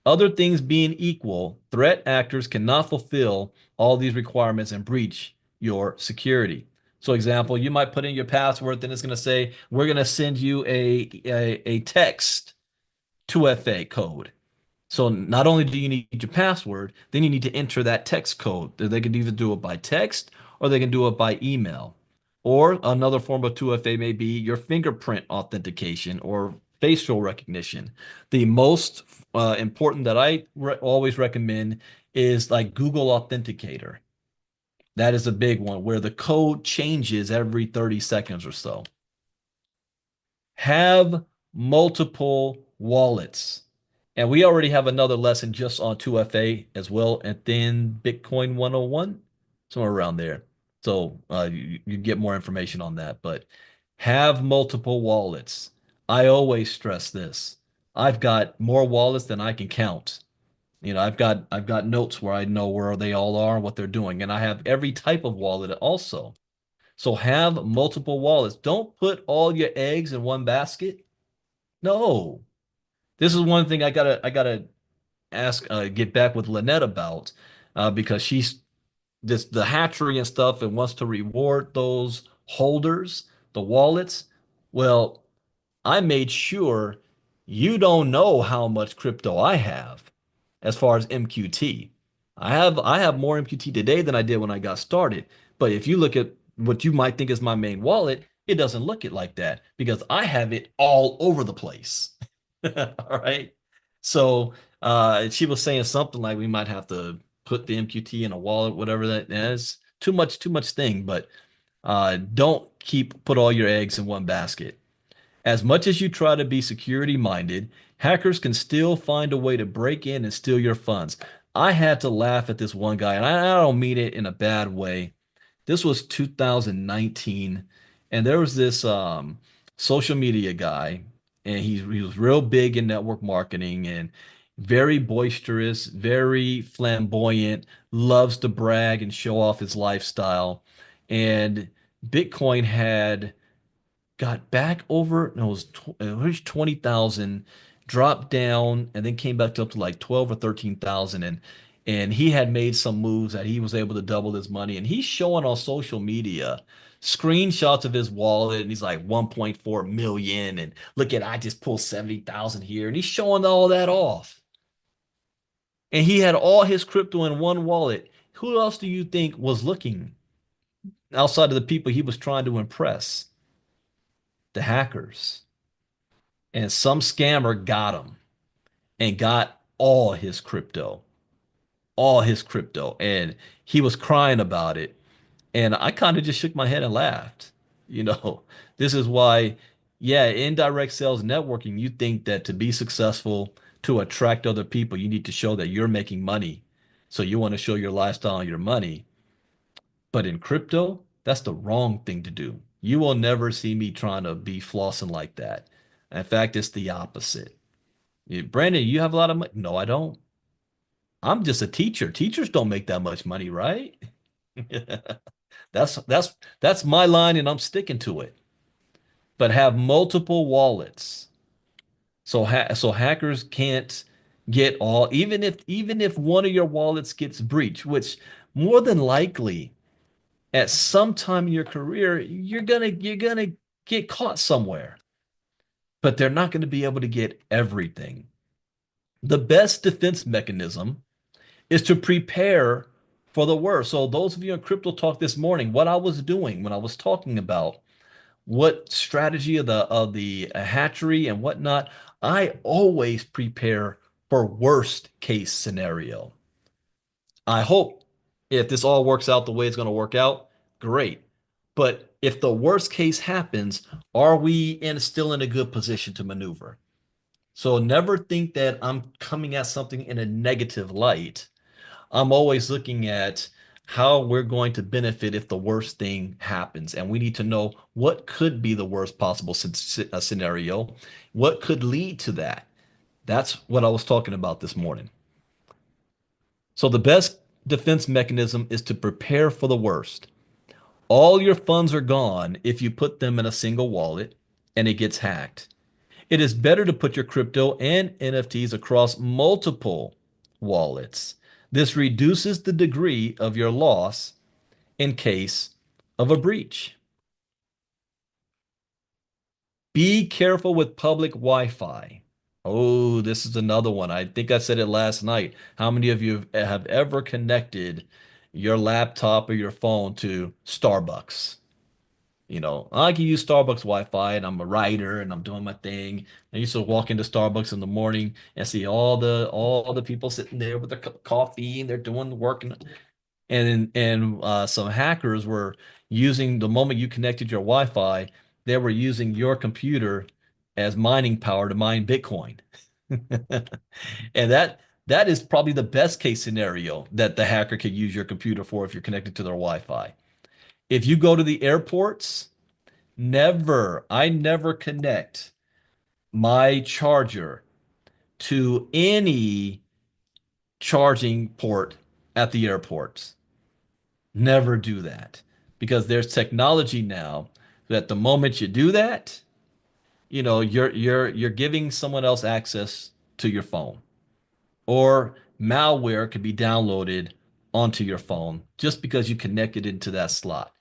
Other things being equal, threat actors cannot fulfill all these requirements and breach your security. So example, you might put in your password, then it's going to say, we're going to send you a text 2FA code. So not only do you need your password, then you need to enter that text code. They can either do it by text or they can do it by email. Or another form of 2FA may be your fingerprint authentication or facial recognition. The most important that I always recommend is like Google Authenticator. That is a big one where the code changes every 30 seconds or so. Have multiple wallets. And we already have another lesson just on 2FA as well, and then Bitcoin 101, somewhere around there. So you get more information on that. But have multiple wallets. I always stress this. I've got more wallets than I can count. I've got notes where I know where they all are and what they're doing, and I have every type of wallet also. So have multiple wallets. Don't put all your eggs in one basket. No. This is one thing I gotta ask get back with Lynette about because she's this the hatchery and stuff and wants to reward those holders, the wallets. Well, I made sure you don't know how much crypto I have as far as MQT. I have more MQT today than I did when I got started. But if you look at what you might think is my main wallet, it doesn't look it like that because I have it all over the place. All right. So she was saying something like we might have to put the MQT in a wallet, whatever that is. Too much thing, but don't put all your eggs in one basket. As much as you try to be security minded, hackers can still find a way to break in and steal your funds. I had to laugh at this one guy, and I don't mean it in a bad way. This was 2019, and there was this social media guy, and he was real big in network marketing and very boisterous, very flamboyant, loves to brag and show off his lifestyle. And Bitcoin had got back over, no, it was 20,000, dropped down, and then came back up to like 12 or 13,000. And he had made some moves that he was able to double his money. And he's showing on social media screenshots of his wallet, and he's like 1.4 million. And look at, I just pulled 70,000 here. And he's showing all that off. And he had all his crypto in one wallet. Who else do you think was looking outside of the people he was trying to impress? The hackers. And some scammer got him and got all his crypto. And he was crying about it. And I kind of just shook my head and laughed. You know, this is why, yeah, indirect sales networking, you think that to be successful, to attract other people, you need to show that you're making money. So you want to show your lifestyle and your money. But in crypto, that's the wrong thing to do. You will never see me trying to be flossing like that. In fact, it's the opposite. Brandon, you have a lot of money. No, I don't. I'm just a teacher. Teachers don't make that much money, right? That's my line and I'm sticking to it. But have multiple wallets. So hackers can't get all even if one of your wallets gets breached, which more than likely at some time in your career you're gonna get caught somewhere. But they're not going to be able to get everything. The best defense mechanism is to prepare for the worst. So those of you in crypto talk this morning, what I was doing when I was talking about what strategy of the hatchery and whatnot, I always prepare for worst case scenario. I hope if this all works out the way it's going to work out, great. But if the worst case happens, are we still in a good position to maneuver? So never think that I'm coming at something in a negative light. I'm always looking at how we're going to benefit if the worst thing happens. And we need to know what could be the worst possible scenario, what could lead to that. That's what I was talking about this morning. So the best defense mechanism is to prepare for the worst. All your funds are gone if you put them in a single wallet and it gets hacked. It is better to put your crypto and NFTs across multiple wallets. This reduces the degree of your loss in case of a breach. Be careful with public Wi-Fi. Oh, this is another one. I think I said it last night. How many of you have ever connected your laptop or your phone to Starbucks? I can use Starbucks Wi-Fi and I'm a writer and I'm doing my thing. I used to walk into Starbucks in the morning and see all the people sitting there with their cup of coffee and they're doing the work and some hackers were using the moment you connected your Wi-Fi, they were using your computer as mining power to mine Bitcoin. And that is probably the best case scenario that the hacker could use your computer for if you're connected to their Wi-Fi. If you go to the airports, I never connect my charger to any charging port at the airports. Never do that because there's technology now that the moment you do that, you're giving someone else access to your phone, or malware could be downloaded onto your phone just because you connected into that slot.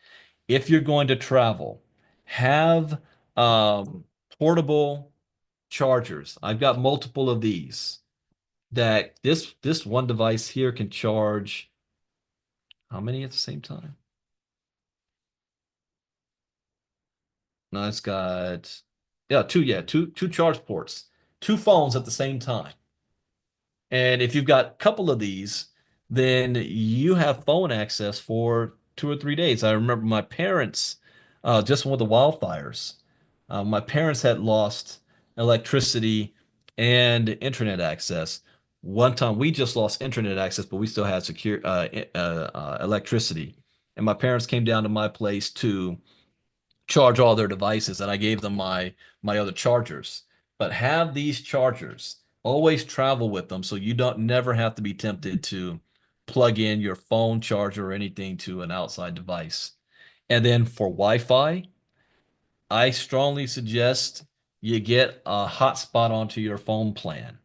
If you're going to travel, have portable chargers. I've got multiple of these that this one device here can charge how many at the same time? No, it's got two charge ports, two phones at the same time. And if you've got a couple of these, then you have phone access for 2 or 3 days. I remember my parents, just with the wildfires, my parents had lost electricity and internet access. One time we just lost internet access, but we still had secure electricity. And my parents came down to my place to charge all their devices, and I gave them my other chargers. But have these chargers, always travel with them so you don't never have to be tempted to plug in your phone charger or anything to an outside device. And then for Wi-Fi, I strongly suggest you get a hotspot onto your phone plan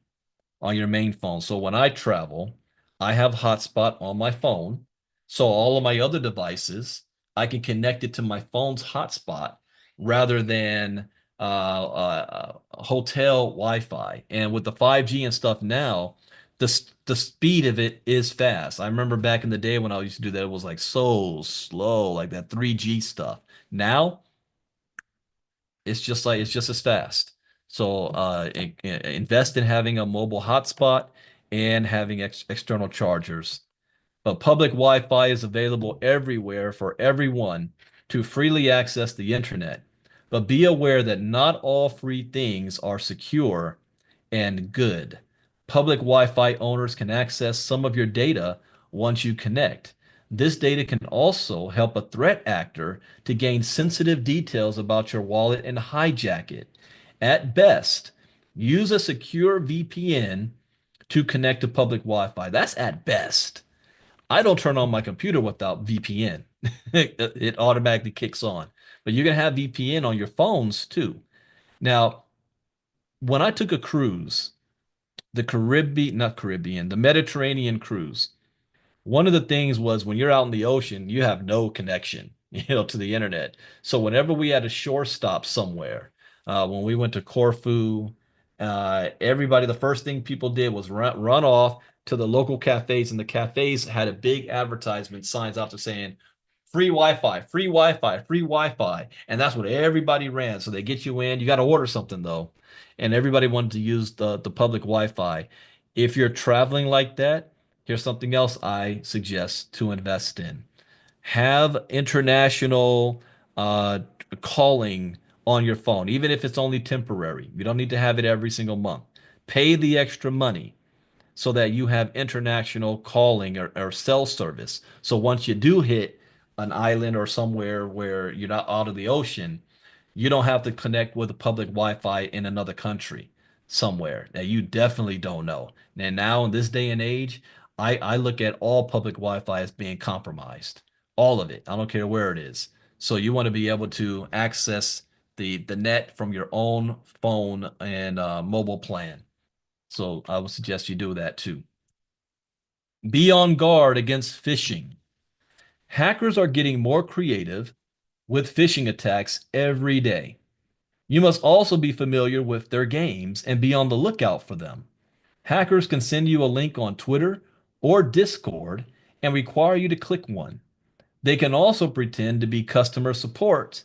on your main phone. So when I travel, I have hotspot on my phone. So all of my other devices, I can connect it to my phone's hotspot rather than hotel Wi-Fi. And with the 5G and stuff now, the speed of it is fast. I remember back in the day when I used to do that, it was like so slow, like that 3G stuff. Now it's just as fast. So invest in having a mobile hotspot and having external chargers. But public Wi-Fi is available everywhere for everyone to freely access the internet. But be aware that not all free things are secure and good. Public Wi-Fi owners can access some of your data once you connect. This data can also help a threat actor to gain sensitive details about your wallet and hijack it. At best, use a secure VPN to connect to public Wi-Fi. That's at best. I don't turn on my computer without VPN. It automatically kicks on. But you can have VPN on your phones too. Now, when I took a cruise, the Mediterranean cruise, one of the things was when you're out in the ocean, you have no connection, to the internet. So whenever we had a shore stop somewhere, when we went to Corfu, the first thing people did was run off to the local cafes, and the cafes had a big advertisement signs out there saying free Wi-Fi, free Wi-Fi, free Wi-Fi, and that's what everybody ran. So they get you in. You got to order something though, and everybody wanted to use the public Wi-Fi. If you're traveling like that, here's something else I suggest to invest in. Have international calling on your phone, even if it's only temporary. You don't need to have it every single month. Pay the extra money so that you have international calling or cell service. So once you do hit an island or somewhere where you're not out of the ocean, you don't have to connect with the public Wi-Fi in another country somewhere that you definitely don't know. And now in this day and age, I look at all public Wi-Fi as being compromised. All of it. I don't care where it is. So you want to be able to access the net from your own phone and mobile plan. So I would suggest you do that too. Be on guard against phishing. Hackers are getting more creative with phishing attacks every day. You must also be familiar with their games and be on the lookout for them. Hackers can send you a link on Twitter or Discord and require you to click one. They can also pretend to be customer support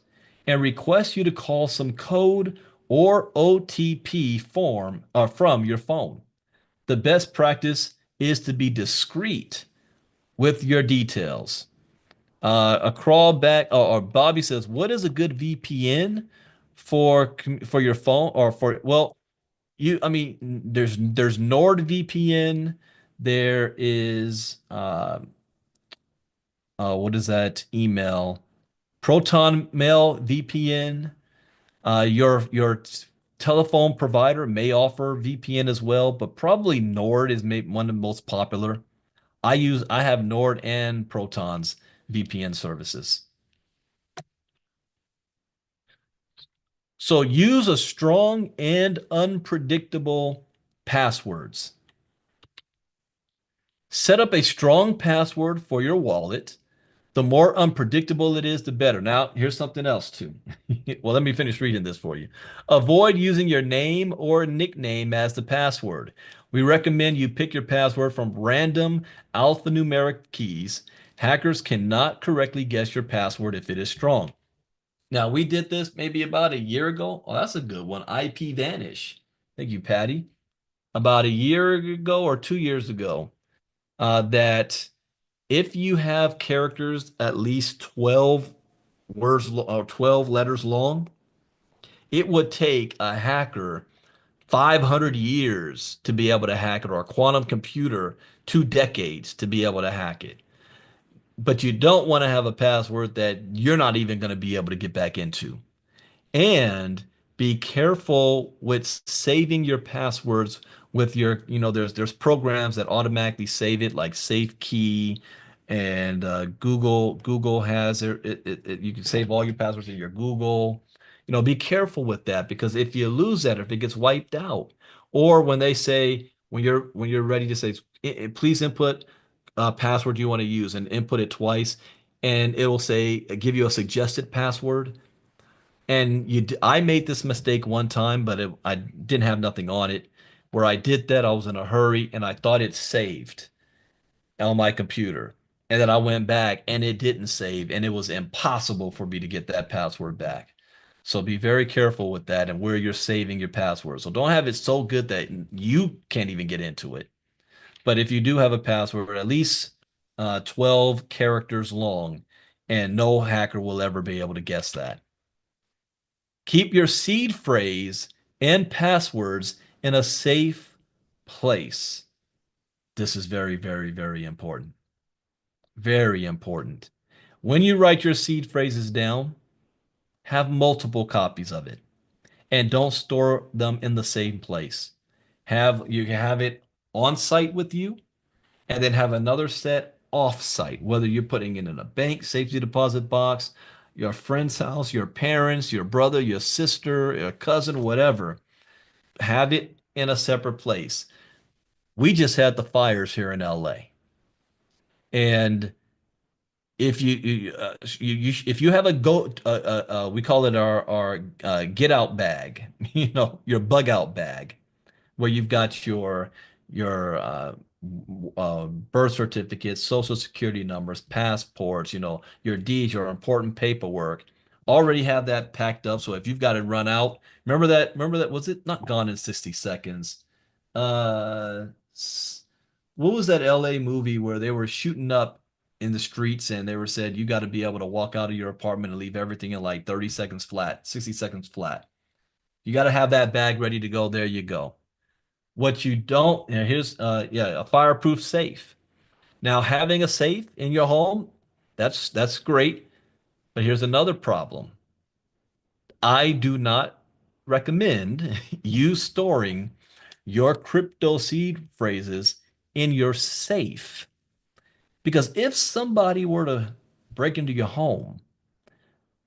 and request you to call some code or OTP form from your phone. The best practice is to be discreet with your details. A crawlback or Bobby says, what is a good VPN for your phone or for well, I mean, there's NordVPN, there is what is that email? Proton Mail VPN. Your telephone provider may offer VPN as well, but probably Nord is maybe one of the most popular. I have Nord and Proton's VPN services. So use a strong and unpredictable passwords. Set up a strong password for your wallet. The more unpredictable it is, the better. Now, here's something else too. Well, let me finish reading this for you. Avoid using your name or nickname as the password. We recommend you pick your password from random alphanumeric keys. Hackers cannot correctly guess your password if it is strong. Now, we did this maybe about a year ago. Oh, that's a good one. IP Vanish. Thank you, Patty. About a year ago or 2 years ago, that if you have characters at least 12 words or 12 letters long, it would take a hacker 500 years to be able to hack it, or a quantum computer 2 decades to be able to hack it. But you don't want to have a password that you're not even going to be able to get back into. And be careful with saving your passwords with your, there's programs that automatically save it, like SafeKey, and Google has you can save all your passwords in your Google. Be careful with that, because if you lose that, or if it gets wiped out, or when they say, when you're ready to say, please input password you want to use, and input it twice, and it will say, give you a suggested password. And I made this mistake one time, but I didn't have nothing on it. Where I did that, I was in a hurry and I thought it saved on my computer. And then I went back and it didn't save, and it was impossible for me to get that password back. So be very careful with that and where you're saving your password. So don't have it so good that you can't even get into it. But if you do have a password, at least 12 characters long, and no hacker will ever be able to guess that. Keep your seed phrase and passwords in a safe place. This is very, very, very important. Very important. When you write your seed phrases down, have multiple copies of it, and don't store them in the same place. You can have it on site with you, and then have another set off site, whether you're putting it in a bank safety deposit box, your friend's house, your parents, your brother, your sister, your cousin, whatever. Have it in a separate place. We just had the fires here in LA. And if you have a we call it our get out bag, your bug out bag, where you've got your birth certificates, social security numbers, passports, your deeds, your important paperwork. Already have that packed up. So if you've got to run out, remember that, was it not Gone in 60 Seconds? Uh, what was that LA movie where they were shooting up in the streets, and they were said you got to be able to walk out of your apartment and leave everything in like 30 seconds flat, 60 seconds flat. You got to have that bag ready to go. There you go. What you don't, here's yeah, a fireproof safe. Now, having a safe in your home, that's great, but here's another problem. I do not recommend you storing your crypto seed phrases in your safe, because if somebody were to break into your home,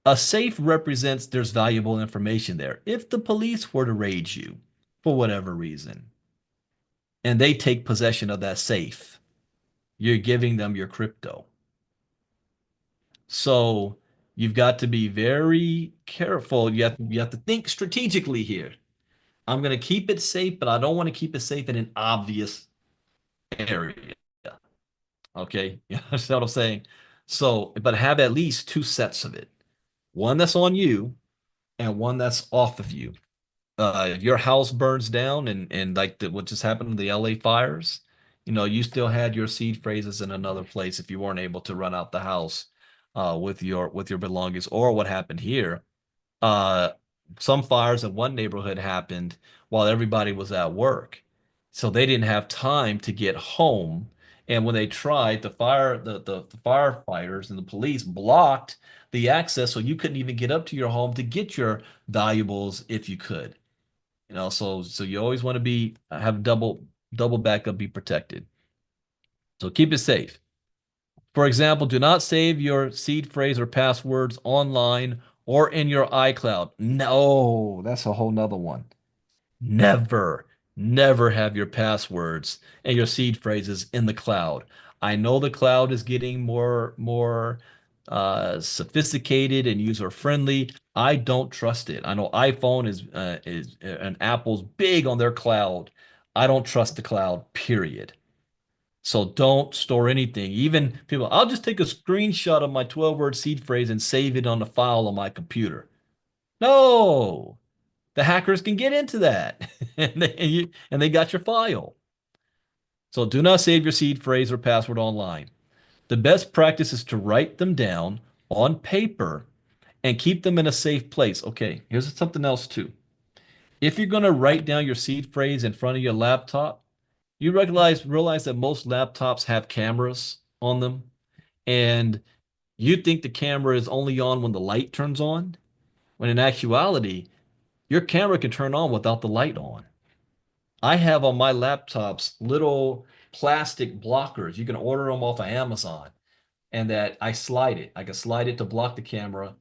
a safe represents there's valuable information there. If the police were to raid you for whatever reason, and they take possession of that safe, you're giving them your crypto. So you've got to be very careful. You have to think strategically here. I'm going to keep it safe, but I don't want to keep it safe in an obvious area. Okay, you understand what I'm saying? So, but have at least two sets of it. one that's on you and one that's off of you. If your house burns down and like what just happened to the LA fires, you still had your seed phrases in another place if you weren't able to run out the house with your belongings. Or what happened here, uh, some fires in one neighborhood happened while everybody was at work. So they didn't have time to get home. And when they tried, the firefighters and the police blocked the access, so you couldn't even get up to your home to get your valuables if you could. So you always want to be have double backup, be protected. So keep it safe. For example, do not save your seed phrase or passwords online or in your iCloud. No, that's a whole nother one. Never, never have your passwords and your seed phrases in the cloud. I know the cloud is getting more sophisticated and user friendly. I don't trust it. I know iPhone is and Apple's big on their cloud. I don't trust the cloud, period. So don't store anything. Even people, I'll just take a screenshot of my 12-word seed phrase and save it on a file on my computer. No, the hackers can get into that and they got your file. So do not save your seed phrase or password online. The best practice is to write them down on paper and keep them in a safe place. Okay, here's something else too. If you're going to write down your seed phrase in front of your laptop, you realize that most laptops have cameras on them, and you think the camera is only on when the light turns on, when in actuality, your camera can turn on without the light on. I have on my laptops little plastic blockers. You can order them off of Amazon, and that I slide it. I can slide it to block the camera.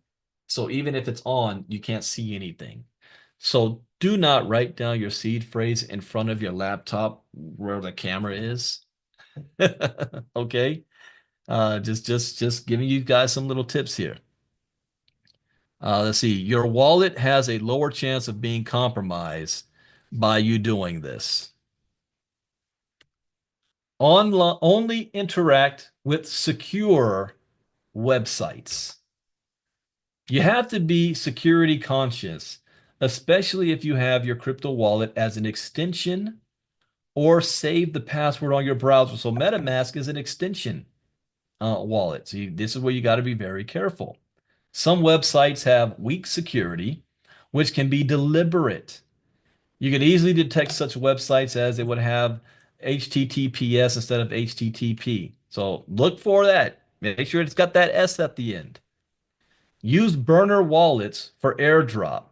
So even if it's on, you can't see anything. So do not write down your seed phrase in front of your laptop where the camera is. Okay. Just giving you guys some little tips here. Let's see. Your wallet has a lower chance of being compromised by you doing this. Only interact with secure websites. You have to be security conscious, especially if you have your crypto wallet as an extension or save the password on your browser. So MetaMask is an extension wallet. So this is where you got to be very careful. Some websites have weak security, which can be deliberate. You can easily detect such websites as they would have HTTPS instead of HTTP. So look for that. Make sure it's got that S at the end. Use burner wallets for airdrop.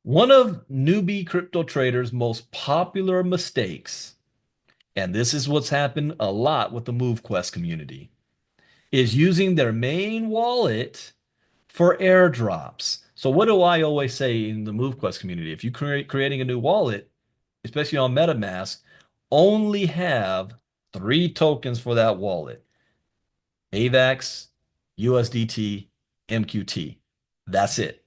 One of newbie crypto traders' most popular mistakes, and this is what's happened a lot with the MoveQuest community, is using their main wallet for airdrops. So what do I always say in the MoveQuest community? If you're creating a new wallet, especially on MetaMask, only have 3 tokens for that wallet: AVAX, USDT, MQT. That's it.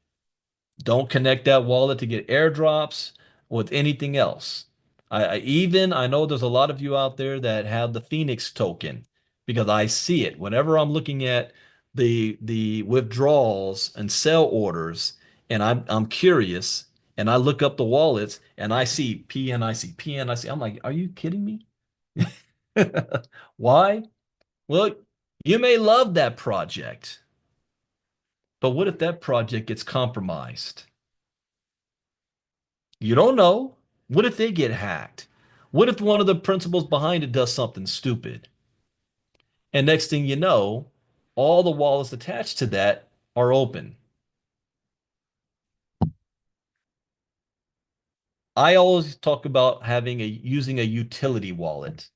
Don't connect that wallet to get airdrops with anything else. I know there's a lot of you out there that have the Phoenix token, because I see it whenever I'm looking at the withdrawals and sell orders, and I'm curious, and I look up the wallets and I see PNIC, PNIC. I'm like, are you kidding me? Why? Well, you may love that project, but what if that project gets compromised? You don't know. What if they get hacked? What if one of the principals behind it does something stupid? And next thing you know, all the wallets attached to that are open. I always talk about using a utility wallet.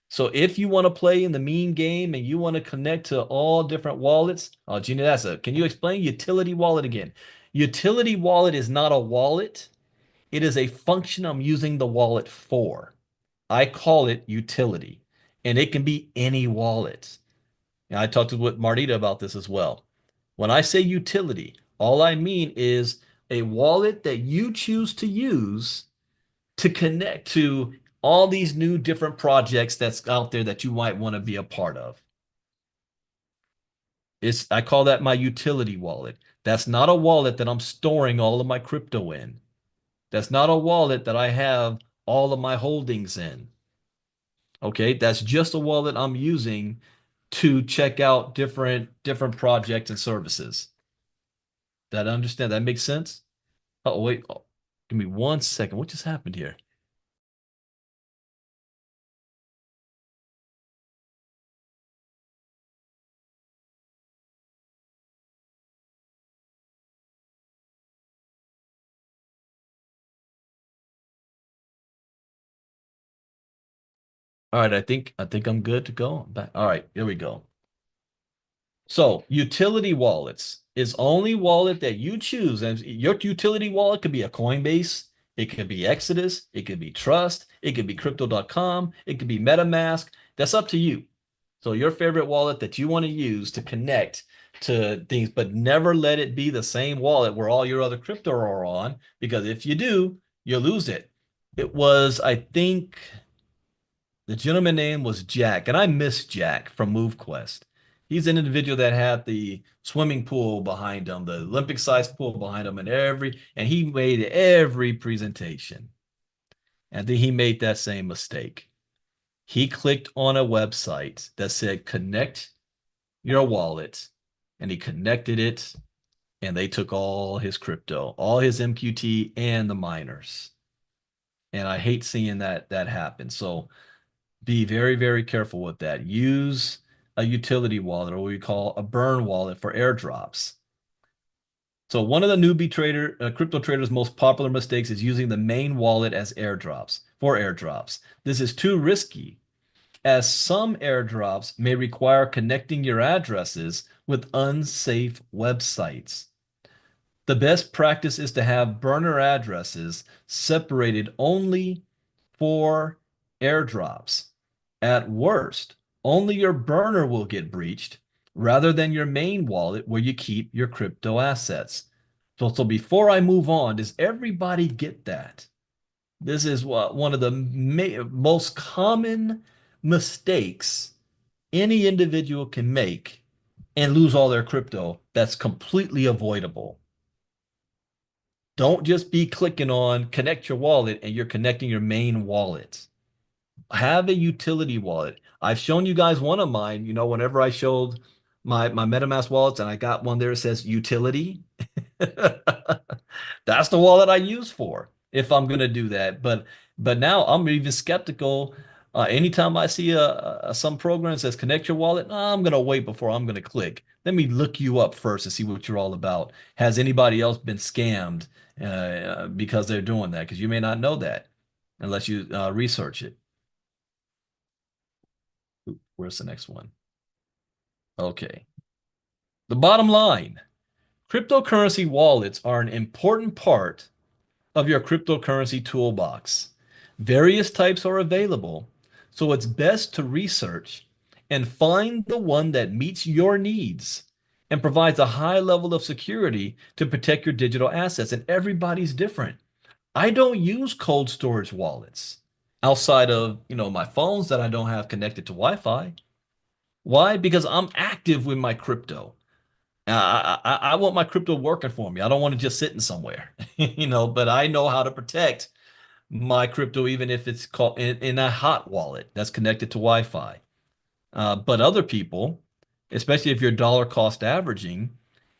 So if you want to play in the mean game and you want to connect to all different wallets, oh, Gina, can you explain utility wallet again? Utility wallet is not a wallet. It is a function I'm using the wallet for. I call it utility, and it can be any wallet. And I talked with Marnita about this as well. When I say utility, all I mean is a wallet that you choose to use to connect to all these new different projects that's out there that you might want to be a part of. I call that my utility wallet. That's not a wallet that I'm storing all of my crypto in. That's not a wallet that I have all of my holdings in. Okay, that's just a wallet I'm using to check out different projects and services. That understand? That makes sense? Oh, wait. Oh, give me 1 second. What just happened here? All right, I think I'm good to go. I'm back. All right, here we go. So, utility wallets is only wallet that you choose. And your utility wallet could be a Coinbase, it could be Exodus, it could be Trust, it could be crypto.com, it could be MetaMask. That's up to you. So, your favorite wallet that you want to use to connect to things, but never let it be the same wallet where all your other crypto are on, because if you do, you'll lose it. It was, I think, the gentleman name was Jack, and I miss Jack from MoveQuest. He's an individual that had the swimming pool behind him, the Olympic-sized pool behind him, and he made every presentation. And then he made that same mistake. He clicked on a website that said connect your wallet, and he connected it, and they took all his crypto, all his MQT, and the miners. And I hate seeing that happen. So be very, very careful with that. Use a utility wallet or what we call a burn wallet for airdrops. So one of the crypto traders' most popular mistakes is using the main wallet as airdrops. This is too risky, as some airdrops may require connecting your addresses with unsafe websites. The best practice is to have burner addresses separated only for airdrops. At worst, only your burner will get breached rather than your main wallet where you keep your crypto assets. So before I move on, does everybody get that? This is one of the most common mistakes any individual can make and lose all their crypto. That's completely avoidable. Don't just be clicking on connect your wallet and you're connecting your main wallet. Have a utility wallet. I've shown you guys one of mine, whenever I showed my MetaMask wallets and I got one there that says utility. That's the wallet I use for if I'm going to do that. But now I'm even skeptical. Anytime I see some program that says connect your wallet, I'm going to wait before I'm going to click. Let me look you up first and see what you're all about. Has anybody else been scammed because they're doing that? Because you may not know that unless you research it. Where's the next one? Okay. The bottom line, cryptocurrency wallets are an important part of your cryptocurrency toolbox. Various types are available, so it's best to research and find the one that meets your needs and provides a high level of security to protect your digital assets. And everybody's different. I don't use cold storage wallets outside of, my phones that I don't have connected to Wi-Fi. Why? Because I'm active with my crypto. I want my crypto working for me. I don't want it just sitting somewhere, but I know how to protect my crypto, even if it's called in a hot wallet that's connected to Wi-Fi. But other people, especially if you're dollar cost averaging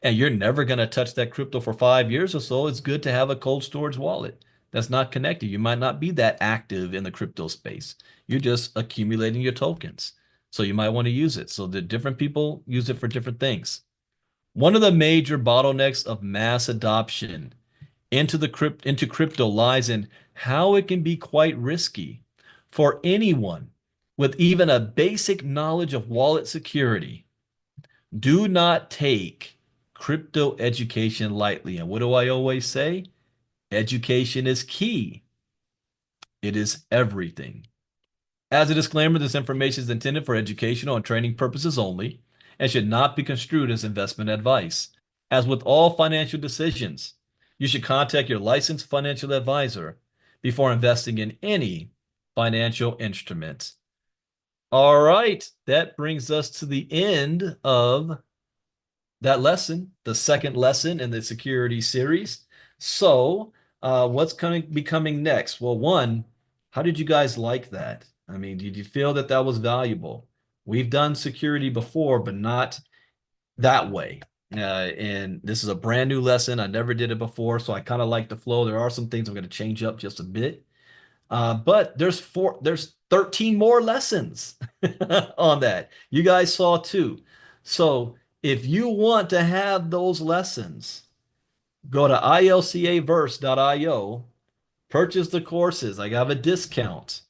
and you're never going to touch that crypto for 5 years or so, it's good to have a cold storage wallet that's not connected. You might not be that active in the crypto space. You're just accumulating your tokens. So you might want to use it. So the different people use it for different things. One of the major bottlenecks of mass adoption into crypto lies in how it can be quite risky for anyone with even a basic knowledge of wallet security. Do not take crypto education lightly. And what do I always say? Education is key. It is everything. As a disclaimer, this information is intended for educational and training purposes only and should not be construed as investment advice. As with all financial decisions, you should contact your licensed financial advisor before investing in any financial instrument. All right, that brings us to the end of that lesson, the second lesson in the security series. So, what's going to be coming next? Well, one, how did you guys like that? I mean, did you feel that that was valuable? We've done security before, but not that way. And this is a brand new lesson. I never did it before, so I kind of like the flow. There are some things I'm going to change up just a bit. But there's 13 more lessons on that. You guys saw two. So if you want to have those lessons, go to ilcaverse.io, purchase the courses. I have a discount.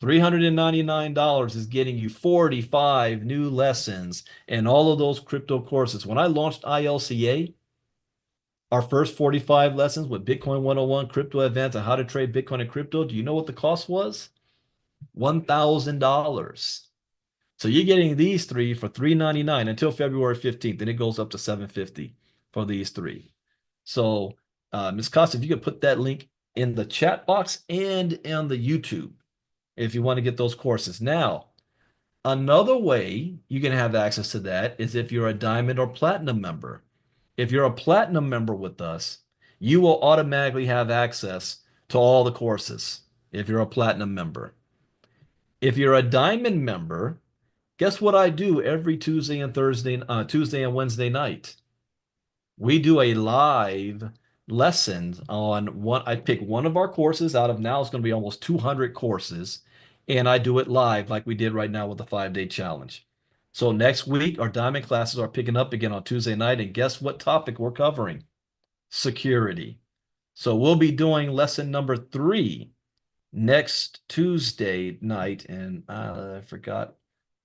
$399 is getting you 45 new lessons and all of those crypto courses. When I launched ILCA, our first 45 lessons with Bitcoin 101, Crypto Advance, and how to trade Bitcoin and crypto, do you know what the cost was? $1,000. So you're getting these three for $399 until February 15th. Then it goes up to $750 for these three. So, Ms. Costa, if you could put that link in the chat box and on the YouTube if you want to get those courses. Now, another way you can have access to that is if you're a diamond or platinum member. If you're a platinum member with us, you will automatically have access to all the courses if you're a platinum member. If you're a diamond member, guess what I do every Tuesday and Tuesday and Wednesday night? We do a live lesson on one. I pick one of our courses out of now it's going to be almost 200 courses, and I do it live like we did right now with the 5-day challenge. So next week, our diamond classes are picking up again on Tuesday night, and guess what topic we're covering? Security. So we'll be doing lesson number 3 next Tuesday night, and I forgot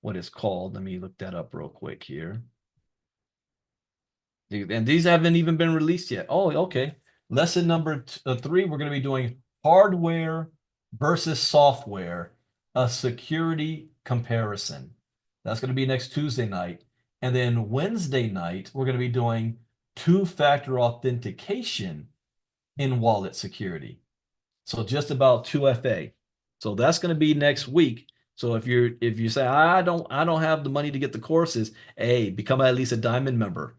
what it's called. Let me look that up real quick here. And these haven't even been released yet. Oh, okay. Lesson number 3, we're going to be doing hardware versus software, a security comparison. That's going to be next Tuesday night. And then Wednesday night, we're going to be doing two-factor authentication in wallet security. So just about 2FA. So that's going to be next week. So if you say I don't have the money to get the courses, hey, become at least a diamond member.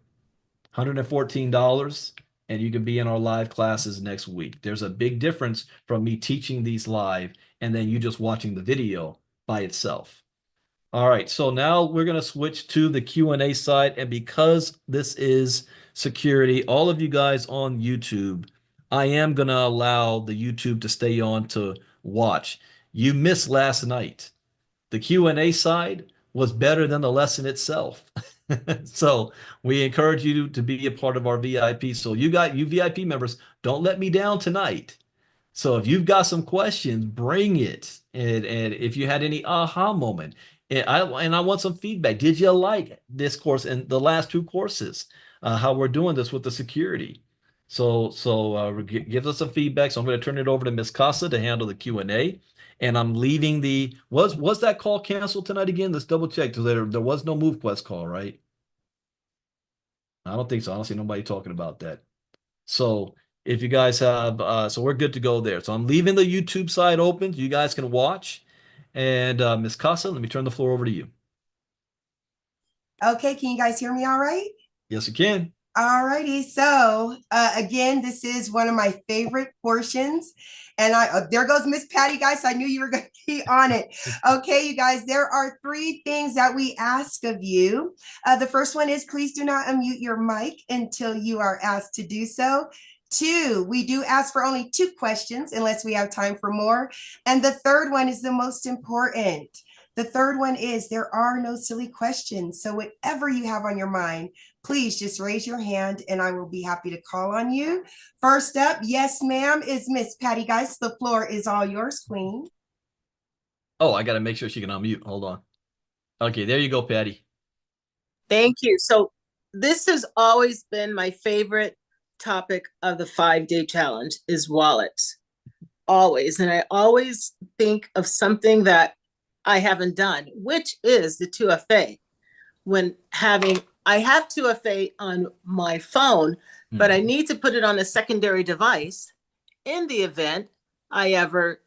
$114 and you can be in our live classes next week. There's a big difference from me teaching these live and then you just watching the video by itself. All right, so now we're going to switch to the Q&A side, and because this is security, all of you guys on YouTube, I am going to allow the YouTube to stay on to watch. You missed last night. The Q&A side was better than the lesson itself. So we encourage you to be a part of our VIP. So you VIP members, don't let me down tonight. So if you've got some questions, bring it. And if you had any aha moment, and I want some feedback. Did you like this course and the last 2 courses? How we're doing this with the security. So give us some feedback. So I'm going to turn it over to Ms. Casa to handle the Q&A. And I'm leaving the was that call canceled tonight again? Let's double check. There was no MoveQuest call, right? I don't think so. I don't see nobody talking about that. So if you guys have, so we're good to go there. So I'm leaving the YouTube side open. You guys can watch. And Ms. Casa, let me turn the floor over to you. Okay, can you guys hear me all right? Yes, you can. All righty. So again, this is one of my favorite portions. And there goes Miss Patty, guys. I knew you were going to be on it. Okay, you guys, there are 3 things that we ask of you. The first one is please do not unmute your mic until you are asked to do so. 2, we do ask for only 2 questions unless we have time for more. And the third one is the most important. The third one is there are no silly questions. So whatever you have on your mind, please just raise your hand and I will be happy to call on you. First up, yes, ma'am, is Miss Patty Geist. The floor is all yours, Queen. Oh, I got to make sure she can unmute. Hold on. Okay, there you go, Patty. Thank you. So this has always been my favorite topic of the 5-day challenge is wallets. Always. And I always think of something that I haven't done, which is the 2FA. I have 2FA on my phone, but I need to put it on a secondary device in the event I ever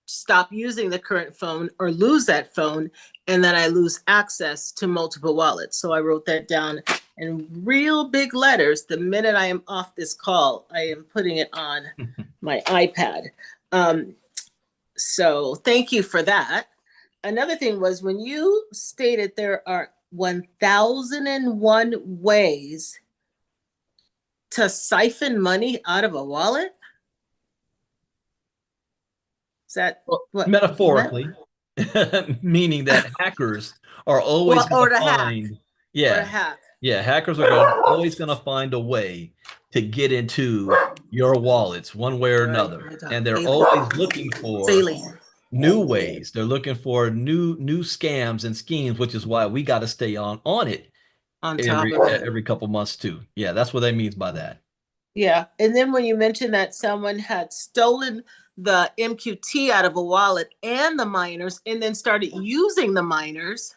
stop using the current phone or lose that phone, and then I lose access to multiple wallets. So I wrote that down in real big letters. The minute I am off this call, I am putting it on my iPad. So thank you for that. Another thing was when you stated there are 1,001 ways to siphon money out of a wallet. Is that what? Metaphorically, meaning that hackers are always Or going to to hack. find, Or to yeah, hack. yeah, hackers are always going to find a way to get into your wallets one way or another, and they're always looking for new ways. They're looking for new scams and schemes, which is why we got to stay on it On top of it. every couple months too. Yeah, that's what that means by that. Yeah. And then when you mentioned that someone had stolen the MQT out of a wallet and the miners and then started using the miners,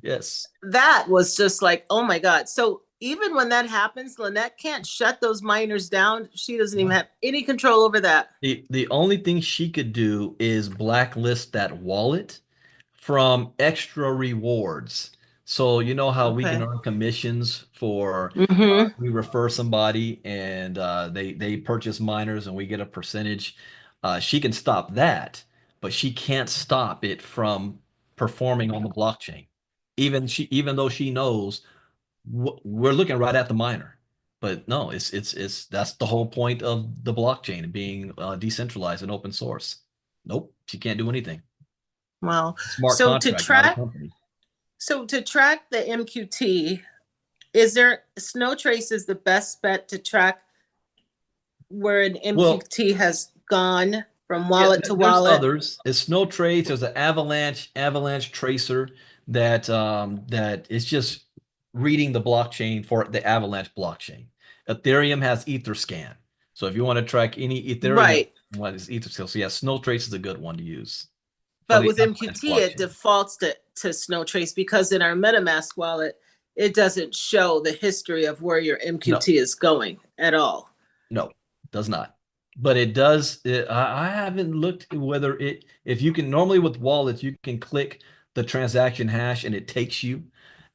Yes. that was just like, oh my God. So even when that happens, Lynette can't shut those miners down. She doesn't even have any control over that. The only thing she could do is blacklist that wallet from extra rewards. So you know how we can earn commissions for we refer somebody and they purchase miners and we get a percentage. She can stop that, but she can't stop it from performing on the blockchain. Even though she knows we're looking right at the miner. But no, it's that's the whole point of the blockchain being decentralized and open source. Nope, she can't do anything. Wow. Smart So contract, not a company. So to track the MQT, is there Snowtrace is the best bet to track where an MQT has gone from wallet to there's wallet? others. It's Snowtrace. There's an Avalanche Tracer that is just reading the blockchain for the Avalanche blockchain. Ethereum has EtherScan. So if you want to track any Ethereum, Right. what is EtherScan? So yeah, Snowtrace is a good one to use. But with MQT, it defaults to Snowtrace because in our MetaMask wallet, it doesn't show the history of where your MQT is going at all. No, does not. But it does. I haven't looked whether if you can, normally with wallets, you can click the transaction hash and it takes you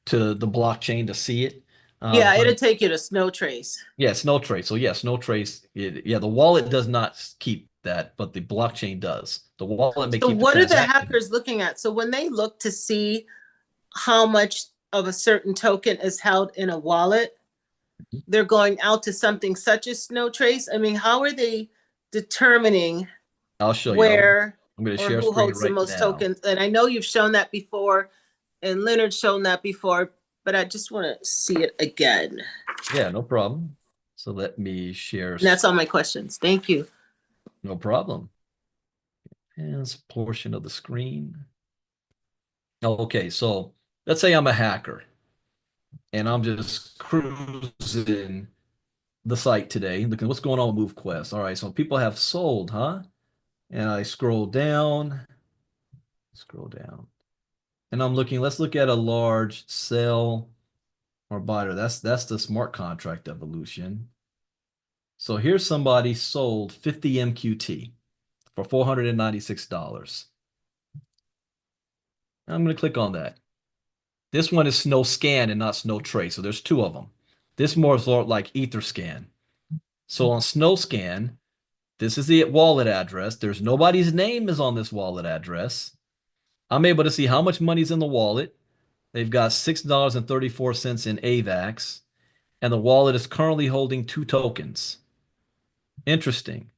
to the blockchain to see it. Yeah, it'll take you to Snowtrace. Yeah, Snowtrace. So yeah, Snowtrace. Yeah, the wallet does not keep that, but the blockchain does. The wallet may keep. So what are the hackers looking at? So when they look to see how much of a certain token is held in a wallet, they're going out to something such as Snowtrace. I mean, how are they determining I'll show where I'm going to or share who holds right the most now. tokens? And I know you've shown that before, and Leonard's shown that before, but I just want to see it again. Yeah, no problem. So let me share. And that's all my questions. Thank you. No problem. As a portion of the screen. Okay, so let's say I'm a hacker and I'm just cruising the site today, looking what's going on with MoveQuest. All right, so people have sold, huh? And I scroll down, and I'm looking. Let's look at a large sell or buyer. That's the smart contract evolution. So here's somebody sold 50 MQT for $496. I'm going to click on that. This one is Snowscan and not Snowtrace. So there's two of them. This more is like EtherScan. So on Snowscan, this is the wallet address. There's nobody's name is on this wallet address. I'm able to see how much money's in the wallet. They've got $6.34 in AVAX, and the wallet is currently holding 2 tokens. Interesting.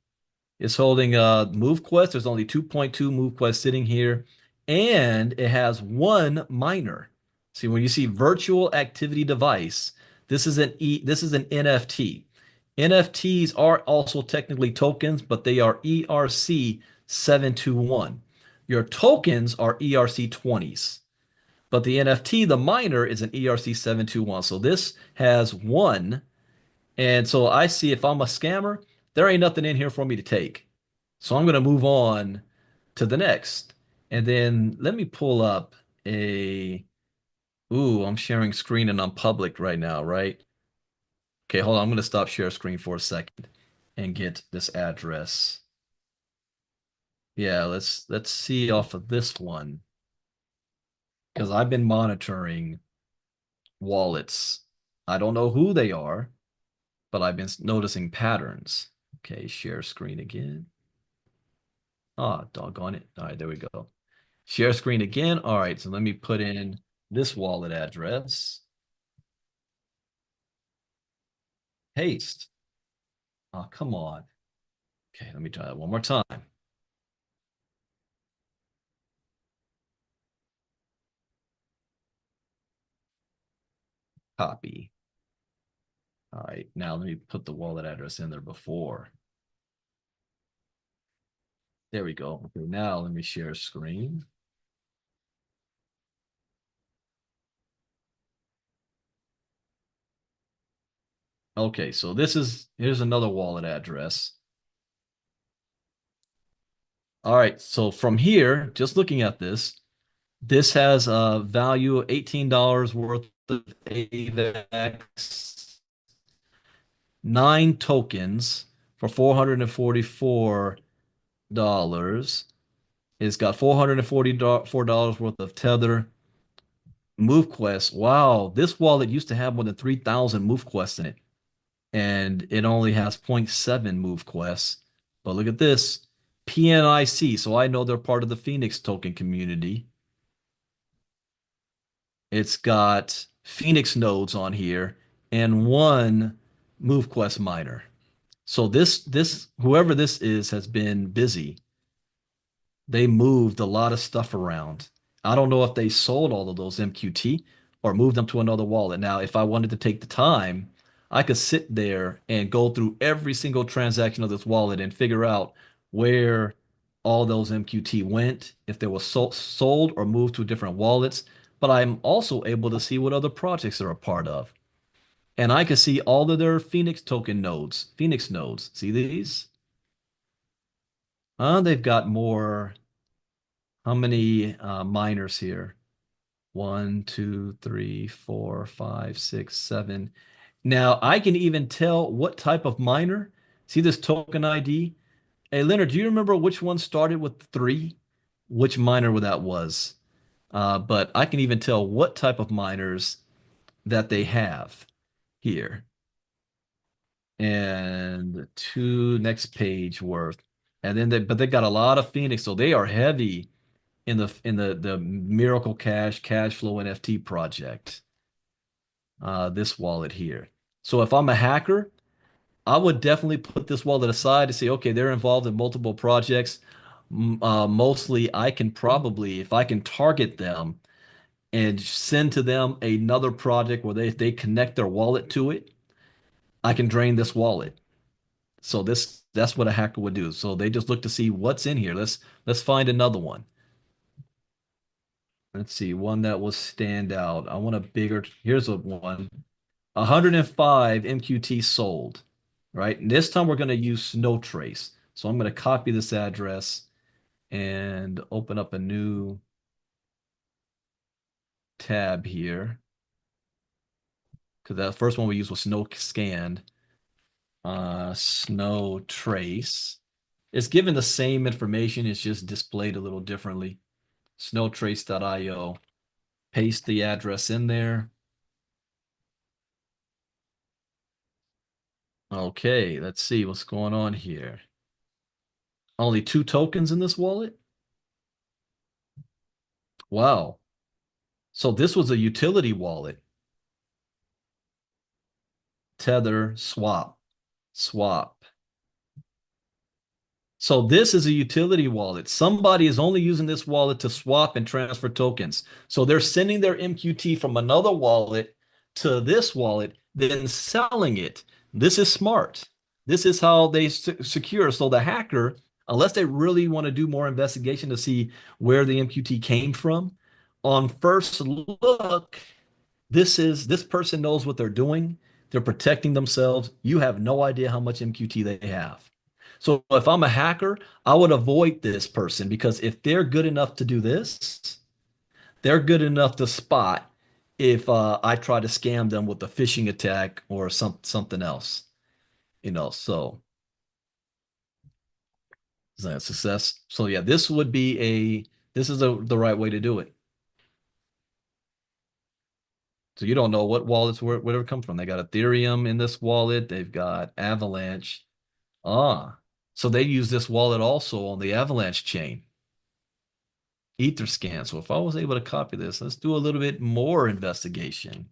It's holding MoveQuest. There's only 2.2 MoveQuest sitting here, and it has 1 miner. See, when you see virtual activity device, this is an NFT. NFTs are also technically tokens, but they are ERC-721. Your tokens are ERC-20s, but the NFT, the miner, is an ERC-721. So this has 1, and so I see if I'm a scammer, there ain't nothing in here for me to take. So I'm going to move on to the next. And then let me pull up I'm sharing screen and I'm public right now, right? Okay, hold on. I'm going to stop share screen for a second and get this address. Yeah, let's see off of this one, because I've been monitoring wallets I don't know who they are, but I've been noticing patterns. Okay, share screen again. Oh, doggone it. All right, there we go. Share screen again. All right, so let me put in this wallet address. Paste. Oh, come on. Okay, let me try that one more time. Copy. All right, now let me put the wallet address in there before. There we go. Okay, now let me share screen. Okay, so here's another wallet address. All right, so from here, just looking at this has a value of $18 worth of AVAX, 9 tokens for $444. It's got $444 worth of Tether move quests. Wow, this wallet used to have more than 3,000 move quests in it, and it only has zero point 0.7 move quests. But look at this, PNIC. So I know they're part of the Phoenix token community. It's got Phoenix nodes on here and 1 move quest miner. So this whoever this is has been busy. They moved a lot of stuff around. I don't know if they sold all of those MQT or moved them to another wallet. Now, if I wanted to take the time, I could sit there and go through every single transaction of this wallet and figure out where all those MQT went, if they were sold or moved to different wallets. But I'm also able to see what other projects they're a part of. And I can see all of their Phoenix token nodes, Phoenix nodes. See these? They've got more. How many miners here? 1, 2, 3, 4, 5, 6, 7. Now I can even tell what type of miner. See this token ID? Hey, Leonard, do you remember which one started with 3? Which miner that was? But I can even tell what type of miners that they have here. And 2 next page worth. And then but they got a lot of Phoenix, so they are heavy in the Miracle cash flow NFT project. This wallet here. So if I'm a hacker, I would definitely put this wallet aside to say, okay, they're involved in multiple projects. Mostly, I can probably, if I can target them and send to them another project where they connect their wallet to it, I can drain this wallet. So that's what a hacker would do. So they just look to see what's in here. Let's find another one. Let's see, one that will stand out. I want a bigger, here's a one. 105 MQT sold, right? And this time we're going to use Snow Trace. So I'm going to copy this address and open up a new tab here. Because that first one we used was Snow Scanned. Snow Trace. It's given the same information, it's just displayed a little differently. Snowtrace.io. Paste the address in there. Okay, let's see what's going on here. Only 2 tokens in this wallet? Wow. So this was a utility wallet. Tether, swap. So this is a utility wallet. Somebody is only using this wallet to swap and transfer tokens. So they're sending their MQT from another wallet to this wallet, then selling it. This is smart. This is how they secure. So the hacker, unless they really want to do more investigation to see where the MQT came from, on first look, this person knows what they're doing. They're protecting themselves. You have no idea how much MQT they have. So if I'm a hacker, I would avoid this person because if they're good enough to do this, they're good enough to spot if I try to scam them with a phishing attack or something else. So is that a success? So yeah, this is the right way to do it. So you don't know what wallets where it come from. They got Ethereum in this wallet. They've got Avalanche. Ah, so they use this wallet also on the Avalanche chain. Etherscan. So if I was able to copy this, let's do a little bit more investigation.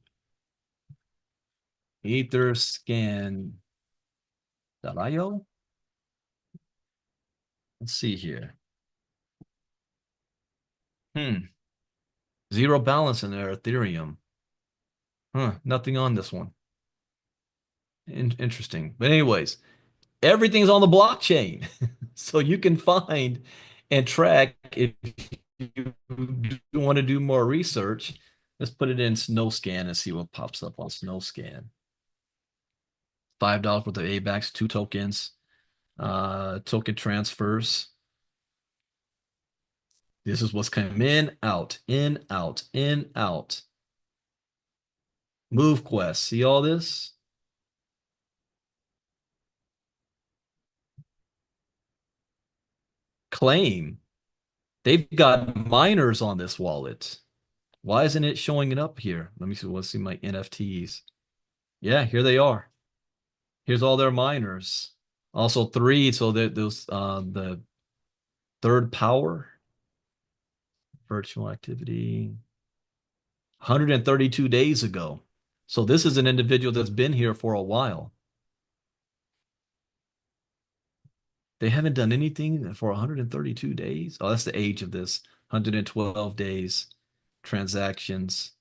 Etherscan.io. Let's see here. Zero balance in their Ethereum. Nothing on this one. Interesting. But anyways, everything's on the blockchain. So you can find and track if you want to do more research. Let's put it in SnowScan and see what pops up on SnowScan. $5 worth of ABACs, 2 tokens, token transfers. This is what's coming in, out, in, out, in, out. Move quest. See all this? Claim. They've got miners on this wallet. Why isn't it showing it up here? Let me see. Let's see my NFTs. Yeah, here they are. Here's all their miners. Also 3. So those the third power virtual activity 132 days ago. So this is an individual that's been here for a while. They haven't done anything for 132 days. Oh, that's the age of this. 112 days, transactions,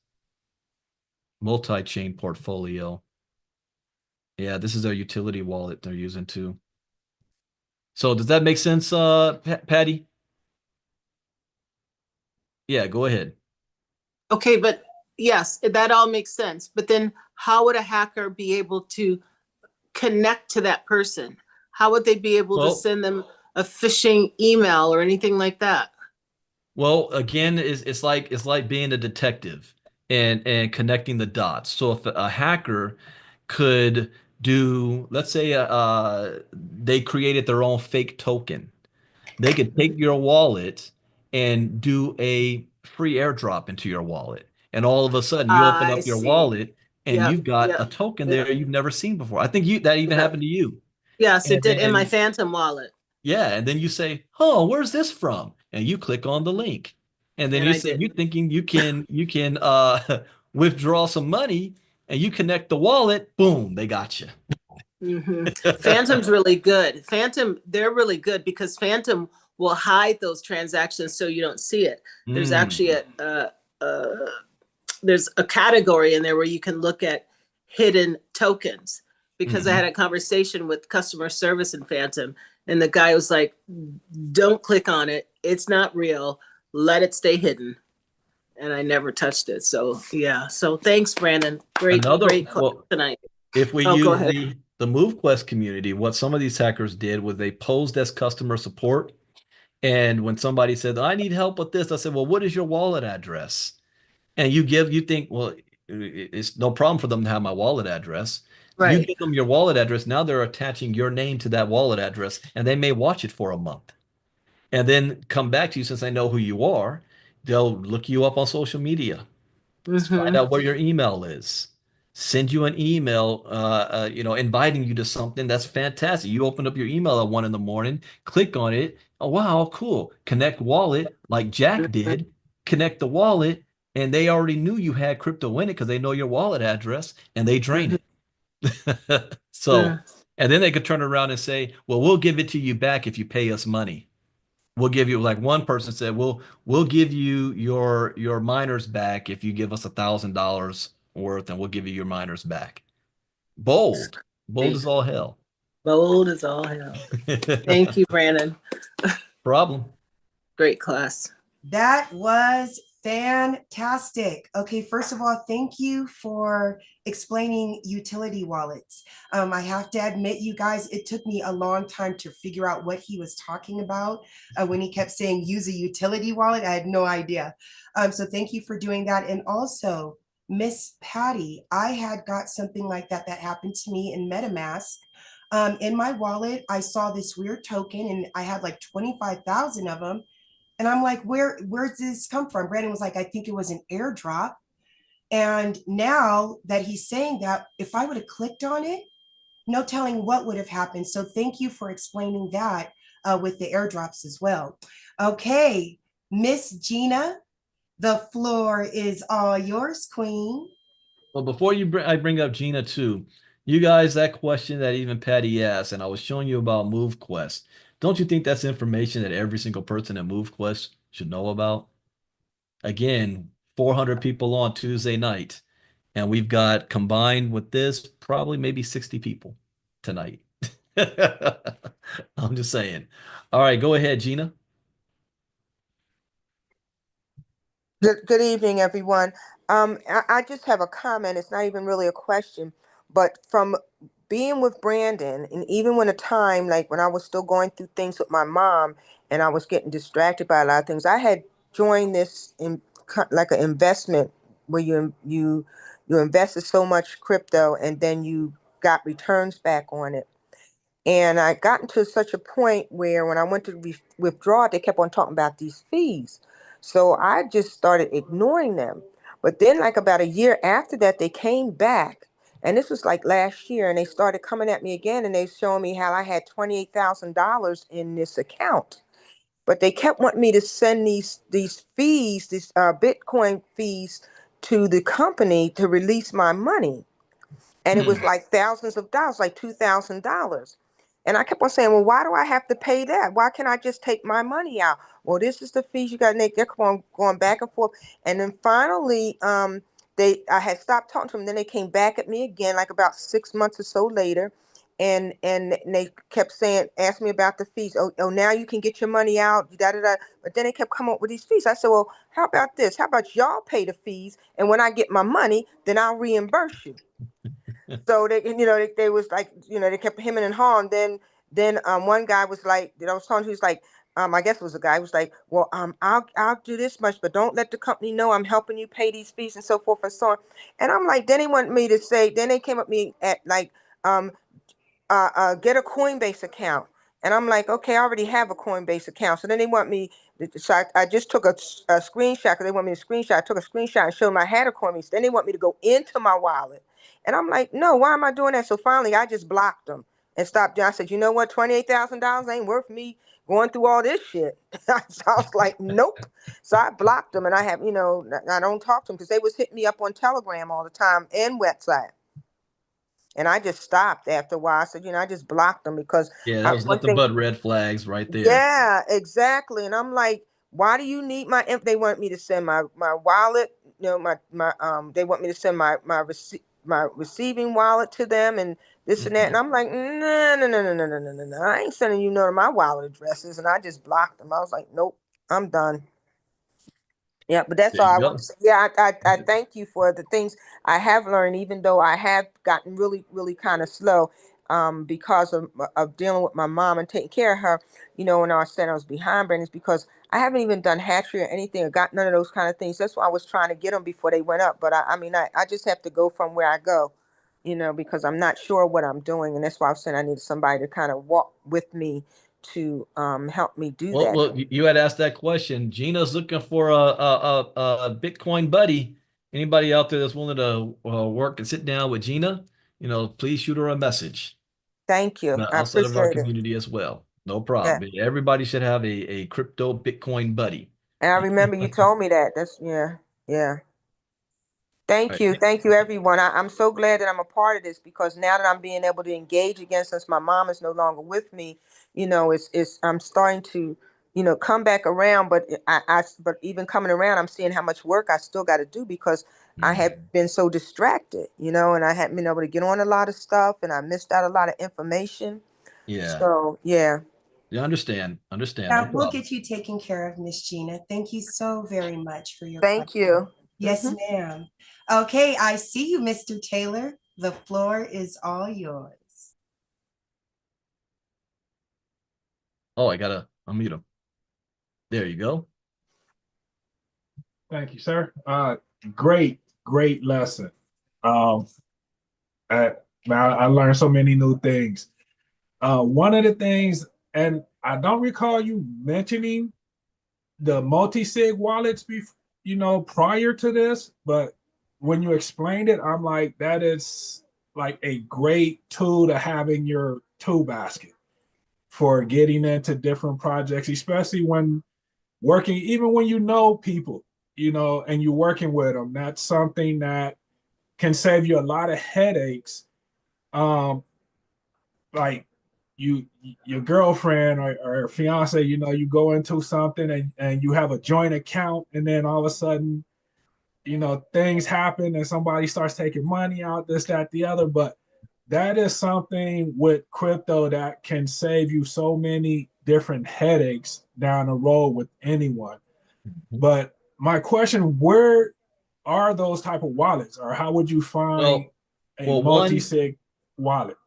multi-chain portfolio. Yeah, this is their utility wallet they're using too. So does that make sense, Patty? Yeah, go ahead. Okay, but yes, that all makes sense. But then how would a hacker be able to connect to that person? How would they be able to send them a phishing email or anything like that? Well, again, it's like being a detective and connecting the dots. So if a hacker could do, let's say, they created their own fake token, they could take your wallet and do a free airdrop into your wallet, and all of a sudden you open I up your see. wallet and Yep, you've got yep, a token yep, there you've never seen before. I think that even yep. happened to you. Yes, it And did in my then Phantom wallet. yeah, and then you say, "Oh, where's this from?" And you click on the link. And then And you I say you're didn't. thinking you can withdraw some money and you connect the wallet, boom, they got you. Phantom's really good. Phantom, they're really good because Phantom will hide those transactions so you don't see it. There's actually there's a category in there where you can look at hidden tokens, because I had a conversation with customer service in Phantom, and the guy was like, don't click on it. It's not real. Let it stay hidden. And I never touched it. So yeah. So thanks, Brandon. Great, great class tonight. If we Oh, go use ahead. the MoveQuest community, what some of these hackers did was they posed as customer support. And when somebody said, I need help with this, I said, well, what is your wallet address? And you think, well, it's no problem for them to have my wallet address. You Right. give them your wallet address. Now they're attaching your name to that wallet address, and they may watch it for a month and then come back to you since they know who you are. They'll look you up on social media, find out where your email is, send you an email, inviting you to something that's fantastic. You open up your email at 1 in the morning, click on it. Oh, wow, cool. Connect wallet like Jack did. Connect the wallet, and they already knew you had crypto in it because they know your wallet address and they drain it. So, and then they could turn around and say, well, we'll give it to you back if you pay us money. We'll give you, like one person said, we'll give you your miners back if you give us $1,000 worth, and we'll give you your miners back. Bold as all hell. Bold as all hell. Thank you, Brandon. Problem. Great class. That was fantastic. Okay, first of all, thank you for explaining utility wallets. I have to admit, you guys, it took me a long time to figure out what he was talking about when he kept saying use a utility wallet. I had no idea. So thank you for doing that. And also, Miss Patty, I had got something like that happened to me in MetaMask. In my wallet, I saw this weird token and I had like 25,000 of them. And I'm like, where's this come from? Brandon was like, I think it was an airdrop. And now that he's saying that, if I would have clicked on it, no telling what would have happened. So thank you for explaining that with the airdrops as well. Okay, Miss Gina, the floor is all yours, Queen. Well, before I bring up Gina too, you guys, that question that even Patty asked, and I was showing you about MoveQuest. Don't you think that's information that every single person at MoveQuest should know about? Again, 400 people on Tuesday night, and we've got combined with this probably maybe 60 people tonight. I'm just saying. All right, go ahead, Gina. Good evening, everyone. I just have a comment. It's not even really a question, but from being with Brandon, and even when a time like when I was still going through things with my mom, and I was getting distracted by a lot of things, I had joined this in like an investment where you invested so much crypto, and then you got returns back on it. And I gotten to such a point where when I went to withdraw it, they kept on talking about these fees. So I just started ignoring them. But then, like about a year after that, they came back. And this was like last year. And they started coming at me again. And they showing me how I had $28,000 in this account. But they kept wanting me to send these fees, these Bitcoin fees to the company to release my money. And it was like thousands of dollars, like $2,000. And I kept on saying, well, why do I have to pay that? Why can't I just take my money out? Well, this is the fees you got to make. They're going back and forth. And then finally, I had stopped talking to them. Then they came back at me again, like about 6 months or so later. And they kept saying, ask me about the fees. Oh, now you can get your money out. Da, da, da. But then they kept coming up with these fees. I said, well, how about this? How about y'all pay the fees? And when I get my money, then I'll reimburse you. So they was like, they kept hemming and hawing. Then one guy was like, that I was talking to, he was like, I guess it was a guy who was like, well, I'll do this much, but don't let the company know I'm helping you pay these fees and so forth and so on. And I'm like, then he wanted me to say, then they came at me at like, um, get a Coinbase account. And I'm like, okay, I already have a Coinbase account. So then they want me, so I just took a screenshot because they want me to screenshot. I took a screenshot and showed them I had a Coinbase. Then they want me to go into my wallet. And I'm like, no, why am I doing that? So finally, I just blocked them and stopped doing. I said, you know what? $28,000 ain't worth me going through all this shit. So I was like, nope. So I blocked them, and I have, I don't talk to them because they was hitting me up on Telegram all the time and WhatsApp. And I just stopped after a while. I said, I just blocked them because Yeah, that was one nothing thing. but red flags right there. Yeah, exactly. And I'm like, why do you need my They want me to send my wallet, they want me to send my receiving wallet to them and this and that. And I'm like, no, no, no, no, no, no, no, no, no. I ain't sending you none of my wallet addresses. And I just blocked them. I was like, nope, I'm done. Yeah, but that's There all you I want go. to say. Yeah, I thank you for the things I have learned, even though I have gotten really, really kind of slow, because of dealing with my mom and taking care of her. When I said I was behind Brandon, it's because I haven't even done hatchery or anything or got none of those kind of things. That's why I was trying to get them before they went up. But I mean, I just have to go from where I go, because I'm not sure what I'm doing. And that's why I was saying I need somebody to kind of walk with me to help me do Well, that. well, you had asked that question. Gina's looking for a Bitcoin buddy. Anybody out there that's willing to work and sit down with Gina, please shoot her a message Thank you. I outside of our appreciate it. community as well. No Yeah. problem. Everybody should have a crypto Bitcoin buddy. And I remember you told me that. That's yeah, yeah. All Thank you. right. Thank you, everyone. I'm so glad that I'm a part of this because now that I'm being able to engage again since my mom is no longer with me, it's I'm starting to, come back around. But but even coming around, I'm seeing how much work I still got to do because I Mhm. have been so distracted, and I hadn't been able to get on a lot of stuff and I missed out a lot of information. Yeah. So yeah. Yeah, understand. Understand. No Yeah, we'll problem. get you taken care of, Miss Gina. Thank you so very much for your Thank question. you. Yes, ma'am. Okay, I see you, Mr. Taylor. The floor is all yours. Oh, I gotta unmute him. There you go. Thank you, sir. Great lesson. Um, I, I learned so many new things. One of the things, and I don't recall you mentioning the multi-sig wallets prior to this, but when you explained it, I'm like, that is like a great tool to have in your tool basket for getting into different projects, especially when working, even when you know people, and you're working with them. That's something that can save you a lot of headaches. Like your girlfriend or fiance, you go into something and you have a joint account, and then all of a sudden, things happen and somebody starts taking money out, this, that, the other. But that is something with crypto that can save you so many different headaches down the road with anyone. But my question, where are those type of wallets, or how would you find a one, multi-sig wallet?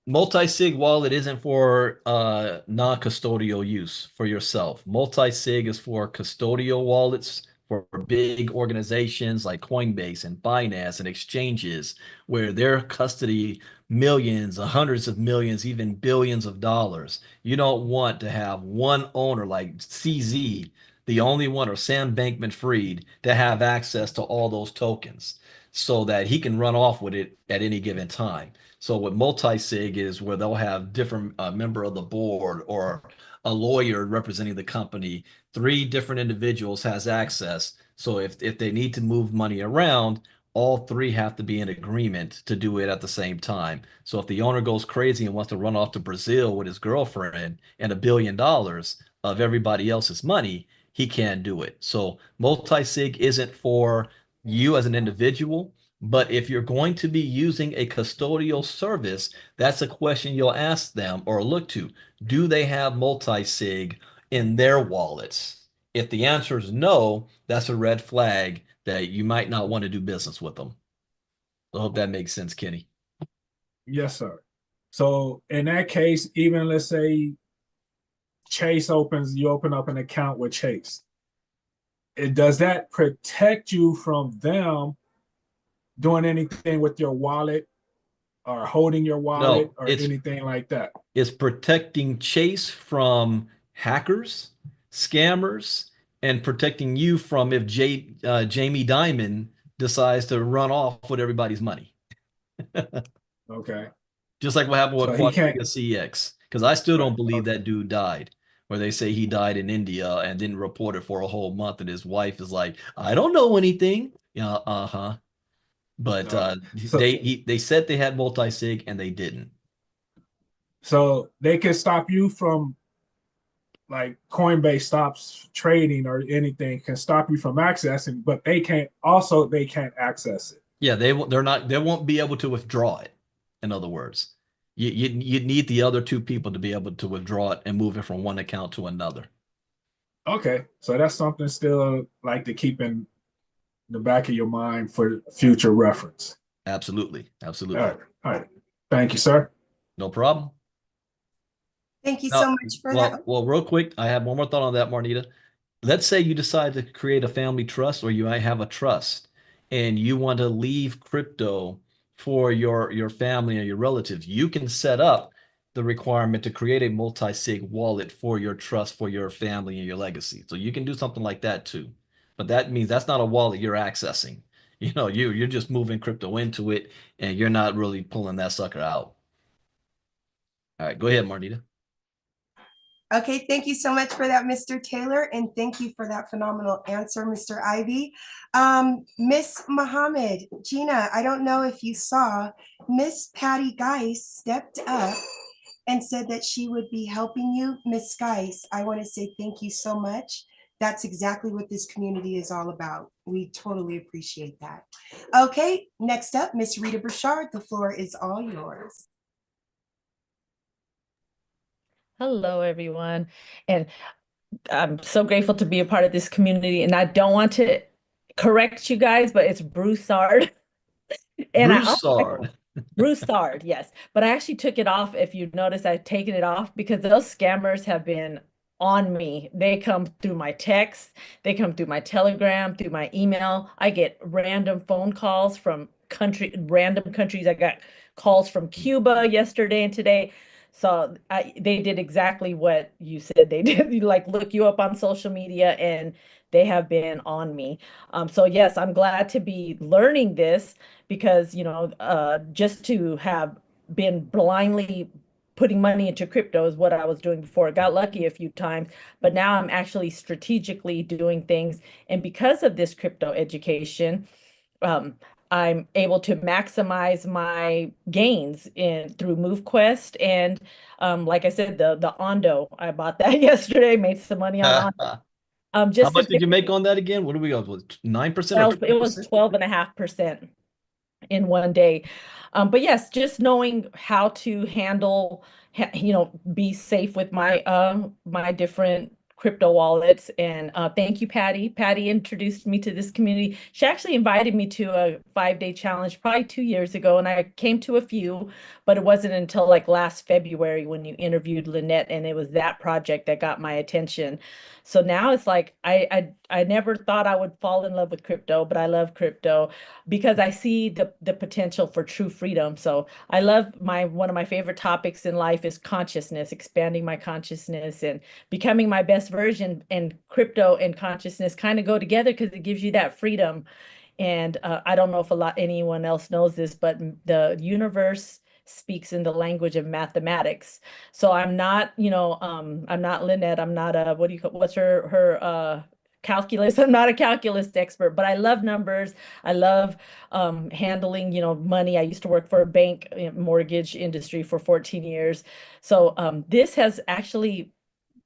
multi-sig wallet isn't for non-custodial use for yourself. Multi-sig is for custodial wallets for big organizations like Coinbase and Binance and exchanges where their custody millions, hundreds of millions, even billions of dollars. You don't want to have one owner like CZ, the only one, or Sam Bankman-Fried, to have access to all those tokens so that he can run off with it at any given time. So what multi-sig is where they'll have different member of the board or a lawyer representing the company. 3 different individuals has access. So if they need to move money around, all 3 have to be in agreement to do it at the same time. So if the owner goes crazy and wants to run off to Brazil with his girlfriend and $1 billion of everybody else's money, he can't do it. So multi-sig isn't for you as an individual. But if you're going to be using a custodial service, that's a question you'll ask them or look to. Do they have multi-sig in their wallets? If the answer is no, that's a red flag that you might not want to do business with them. I hope that makes sense, Kenny. Yes, sir. So in that case, even let's say you open up an account with Chase. Does that protect you from them doing anything with your wallet or holding your wallet or anything like that? It's protecting Chase from hackers, scammers, and protecting you from if Jamie Dimon decides to run off with everybody's money. Okay. Just like what happened with So he can't. Quadriga CX, because I still don't Right. believe Okay. that dude died. Where they say he died in India and didn't report it for a whole month, and his wife is like, "I don't know anything." Yeah, uh-huh. But So they said they had multi-sig and they didn't. so they can stop you from, like, Coinbase stops trading or anything, can stop you from accessing, but they can't access it. Yeah, they won't be able to withdraw it. In other words, you need the other 2 people to be able to withdraw it and move it from one account to another. Okay, so that's something still like to keep in the back of your mind for future reference. Absolutely, All absolutely. right, all right. Thank you, sir. No problem. Thank you Now, so much for that. well, real quick, I have one more thought on that, Marnita. Let's say you decide to create a family trust, or you might have a trust, and you want to leave crypto for your family or your relatives. You can set up the requirement to create a multi-sig wallet for your trust, for your family and your legacy. So you can do something like that too. But that means that's not a wallet you're accessing. You're just moving crypto into it, and you're not really pulling that sucker out. All right, go ahead, Marnita. Okay, thank you so much for that, Mr. Taylor, and thank you for that phenomenal answer, Mr. Ivey. Miss Muhammad, Gina, I don't know if you saw, Miss Patty Geis stepped up and said that she would be helping you. Miss Geis, I want to say thank you so much. That's exactly what this community is all about. We totally appreciate that. Okay, next up, Miss Rita Burchard, the floor is all yours. Hello, everyone. And I'm so grateful to be a part of this community. And I don't want to correct you guys, but it's Broussard. And Broussard. Broussard, yes. But I actually took it off. If you notice, I've taken it off because those scammers have been on me. They come through my text, they come through my Telegram, through my email. I get random phone calls from random countries. I got calls from Cuba yesterday and today. So they did exactly what you said they did. Like look you up on social media, and they have been on me. So yes, I'm glad to be learning this because, just to have been blindly putting money into crypto is what I was doing before. Got lucky a few times, but now I'm actually strategically doing things. And because of this crypto education, um, I'm able to maximize my gains in through MoveQuest and like I said, the Ondo. I bought that yesterday, made some money on Ondo. How Just to much did you figure make on that again? What do we go with? 9% or 12, it was 20%? 12.5% in one day. But yes, just knowing how to handle, be safe with my different crypto wallets. And thank you, Patty. Patty introduced me to this community. She actually invited me to a 5-day challenge probably 2 years ago, and I came to a few, but it wasn't until like last February when you interviewed Lynette, and it was that project that got my attention. So now it's like I never thought I would fall in love with crypto, but I love crypto because I see the potential for true freedom. So I love one of my favorite topics in life is consciousness, expanding my consciousness and becoming my best version. And crypto and consciousness kind of go together because it gives you that freedom. And I don't know if anyone else knows this, but the universe speaks in the language of mathematics. So I'm not, I'm not Lynette. I'm not a what do you call what's her calculus. I'm not a calculus expert, but I love numbers. I love handling, money. I used to work for a bank mortgage industry for 14 years. So this has actually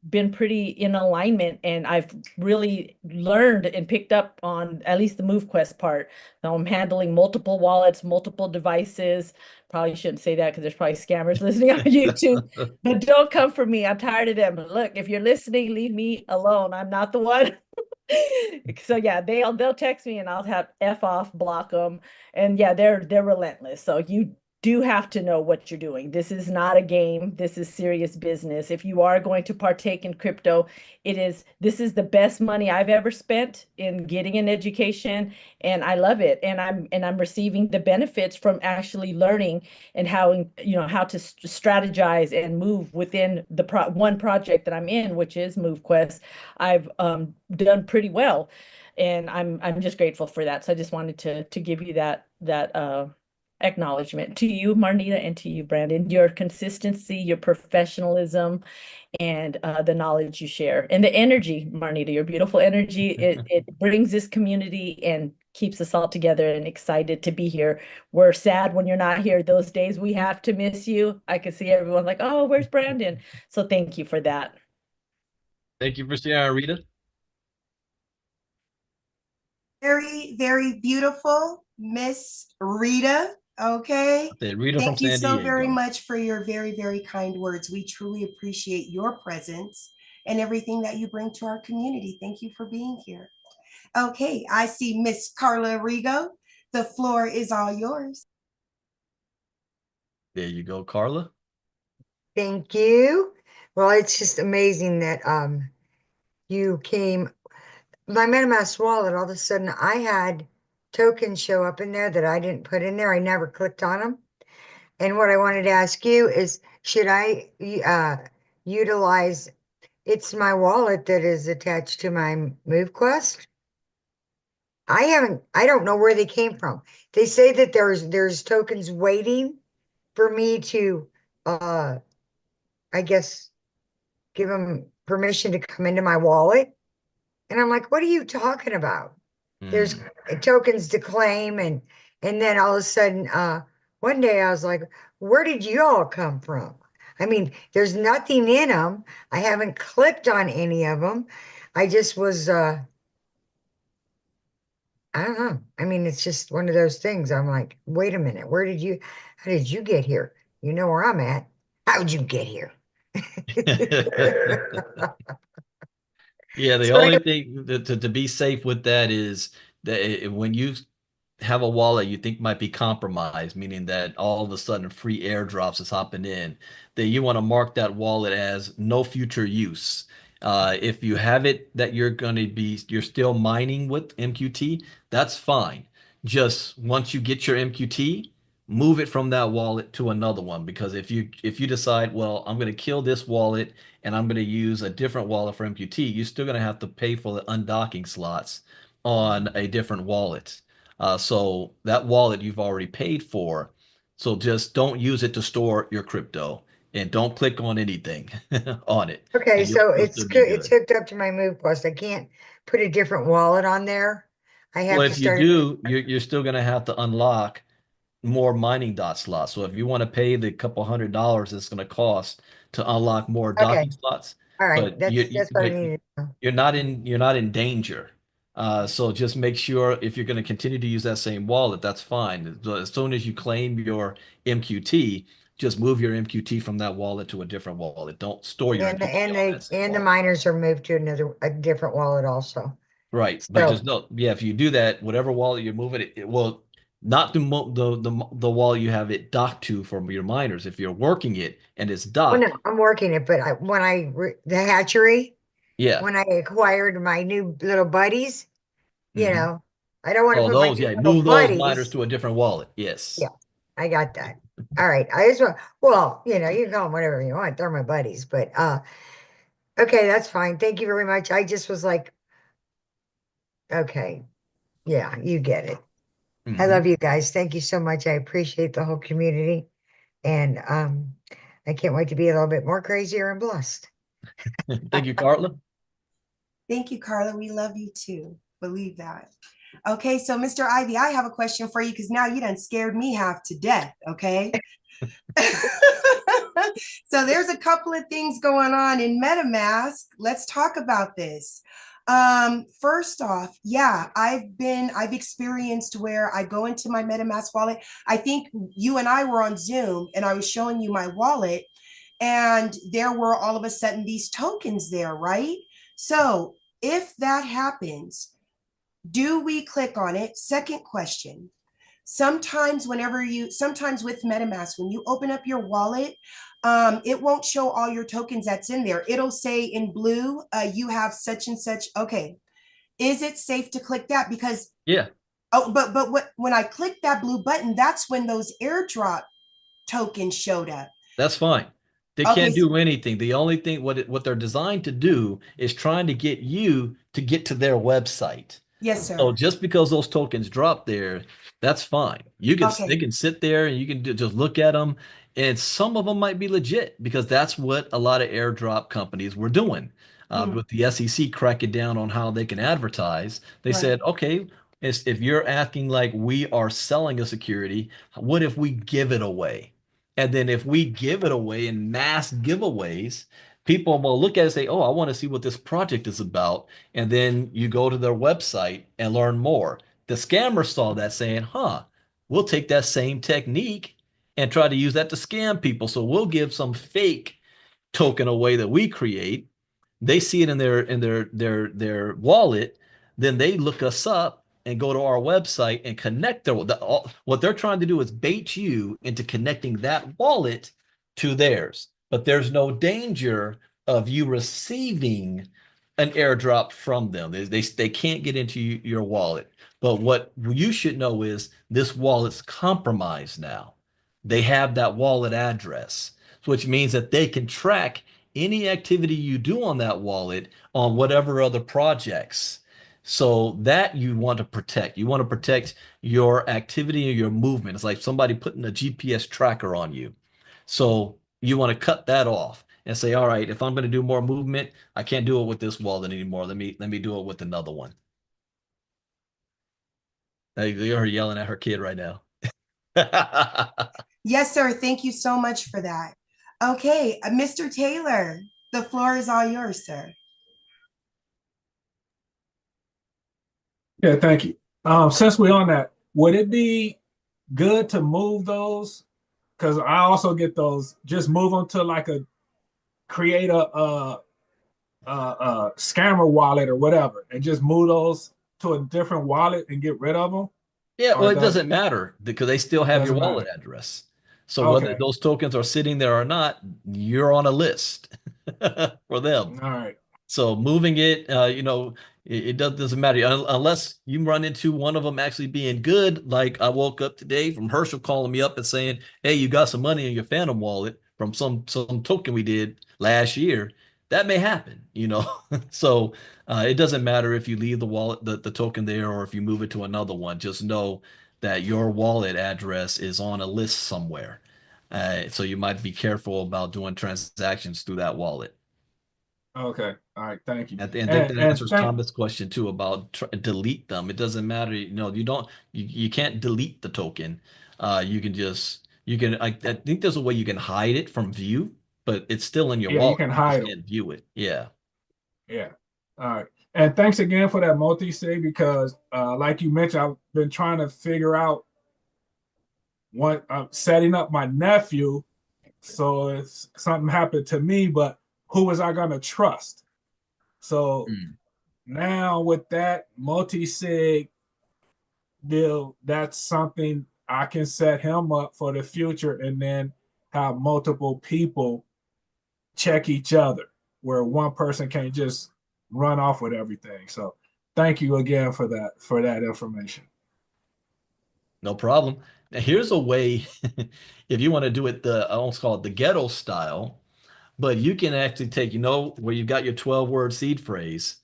been pretty in alignment, and I've really learned and picked up on at least the MoveQuest part. Now I'm handling multiple wallets, multiple devices. Probably shouldn't say that because there's probably scammers listening on YouTube, but don't come for me. I'm tired of them. Look, if you're listening, leave me alone. I'm not the one. So yeah, they'll text me and I'll have F off, block them. And yeah, they're relentless. So you do have to know what you're doing. This is not a game. This is serious business. If you are going to partake in crypto, this is the best money I've ever spent in getting an education, and I love it. And I'm receiving the benefits from actually learning and how to strategize and move within the one project that I'm in, which is MoveQuest. I've done pretty well, and I'm just grateful for that. So I just wanted to give you that acknowledgement to you, Marnita, and to you, Brandon. Your consistency, your professionalism, and the knowledge you share, and the energy, Marnita, your beautiful energy. It brings this community and keeps us all together and excited to be here. We're sad when you're not here. Those days we have to miss you. I can see everyone like, oh, where's Brandon? So thank you for that. Thank you for sharing, Rita. Very, very beautiful, Miss Rita. Okay. Rita from Thank you San so very Diego. much for your very, very kind words. We truly appreciate your presence and everything that you bring to our community. Thank you for being here. Okay, I see Miss Carla Rigo. The floor is all yours. There you go, Carla. Thank you. Well, it's just amazing that you came. My MetaMask wallet, all of a sudden I had tokens show up in there that I didn't put in there. I never clicked on them. And what I wanted to ask you is, should I utilize, it's my wallet that is attached to my MoveQuest? I don't know where they came from. They say that there's tokens waiting for me to I guess give them permission to come into my wallet. And I'm like, what are you talking about? There's tokens to claim, and then all of a sudden, one day I was like, where did you all come from? I mean, there's nothing in them. I haven't clicked on any of them. I just was I don't know. I mean, it's just one of those things. I'm like, wait a minute, how did you get here? You know where I'm at. How'd you get here? Yeah, the So only thing to be safe with that is that when you have a wallet you think might be compromised, meaning that all of a sudden free airdrops is hopping in, then you want to mark that wallet as no future use. If you have it that you're still mining with MQT, that's fine. Just once you get your MQT, move it from that wallet to another one. Because if you decide, well, I'm going to kill this wallet and I'm going to use a different wallet for MQT, you're still going to have to pay for the undocking slots on a different wallet. So that wallet you've already paid for. So just don't use it to store your crypto and don't click on anything on it. Okay, And so you'll it's still be good. It's good. hooked up to my Move Plus. I can't put a different wallet on there. I Well, have to if you start. do, you're still going to have to unlock more mining dot slots. So if you want to pay the couple $100 it's going to cost to unlock more Okay, docking slots, all right. but That's what I needed to know. you're not in danger. So just make sure if you're going to continue to use that same wallet, that's fine. As soon as you claim your MQT, just move your MQT from that wallet to a different wallet. Don't store your And the MQT and on the that same and the wallet. miners are moved to a different wallet also. Right, but So just no, yeah. If you do that, whatever wallet you're moving it will not the wallet you have it docked to from your miners. If you're working it and it's well, no, docked, I'm working it, but the hatchery, yeah. when I acquired my new little buddies, you Hmm. know, I don't want to Oh, put my those, new yeah. little Move those miners buddies. to a different wallet. Yes. Yeah, I got that. All right. I just want, well, you can call them whatever you want. They're my buddies, but okay, that's fine. Thank you very much. I just was like, okay, yeah, you get it. I Hmm. love you guys. Thank you so much. I appreciate the whole community. And I can't wait to be a little bit more crazier and blessed. Thank you, Carla. Thank you, Carla. We love you too. Believe that. Okay, so Mr. Ivy, I have a question for you because now you done scared me half to death. Okay. So there's a couple of things going on in MetaMask. Let's talk about this. First off, yeah, I've experienced where I go into my MetaMask wallet. I think you and I were on Zoom and I was showing you my wallet, and there were all of a sudden these tokens there, right? So if that happens, do we click on it? Second question. Sometimes with MetaMask, when you open up your wallet, it won't show all your tokens that's in there. It'll say in blue, you have such and such. Okay. Is it safe to click that? Because, Yeah, when I clicked that blue button, that's when those airdrop tokens showed up. that's fine. They Okay. can't do anything. The only thing what they're designed to do is trying to get you to get to their website. Yes, So sir. just because those tokens drop there, that's fine. They Okay. can sit there and you can just look at them, and some of them might be legit because that's what a lot of airdrop companies were doing. Hmm. With the SEC cracking down on how they can advertise, they Right. said, okay, if you're acting like we are selling a security, what if we give it away? And then if we give it away in mass giveaways, people will look at it and say, oh, I want to see what this project is about, and then you go to their website and learn more. The scammer saw that saying, huh, we'll take that same technique and try to use that to scam people. So we'll give some fake token away that we create. They see it in their wallet, then they look us up and go to our website and connect what they're trying to do is bait you into connecting that wallet to theirs. But there's no danger of you receiving an airdrop from them. They can't get into your wallet. But what you should know is this wallet's compromised now. They have that wallet address, which means that they can track any activity you do on that wallet on whatever other projects. So that you want to protect. You want to protect your activity and your movement. It's like somebody putting a GPS tracker on you. So you want to cut that off and say, all right, if I'm going to do more movement, I can't do it with this wallet anymore. Let me do it with another one. You're yelling at her kid right now. Yes, sir. Thank you so much for that. Okay, Mr. Taylor, the floor is all yours, sir. Yeah, thank you. Since we're on that, would it be good to move those? Because I also get those. Just move them to like create a scammer wallet or whatever, and just move those to a different wallet and get rid of them, Yeah, or well, it it doesn't matter because they still have your doesn't wallet matter. address. So whether Okay, those tokens are sitting there or not, you're on a list for them. all right. So moving it, it doesn't matter unless you run into one of them actually being good. Like I woke up today from Herschel calling me up and saying, "Hey, you got some money in your Phantom wallet from some token we did last year." That may happen. So it doesn't matter if you leave the wallet, the token there, or if you move it to another one. Just know that your wallet address is on a list somewhere. So you might be careful about doing transactions through that wallet. Okay. All right. Thank you. And think that And answers thank Thomas' question too about delete them. It doesn't matter. You can't delete the token. I think there's a way you can hide it from view, but it's still in your Yeah, you wallet. can You just hide them. can't view it. Yeah. Yeah. All right. And thanks again for that multi-sig because like you mentioned, I've been trying to figure out what I'm setting up my nephew. So if something happened to me, but who was I gonna trust? So Mm. now with that multi-sig deal, that's something I can set him up for the future and then have multiple people check each other where one person can't just run off with everything. So thank you again for that information. No problem. Now here's a way, if you want to do it I almost call it the ghetto style, but you can actually take, where you've got your 12-word seed phrase.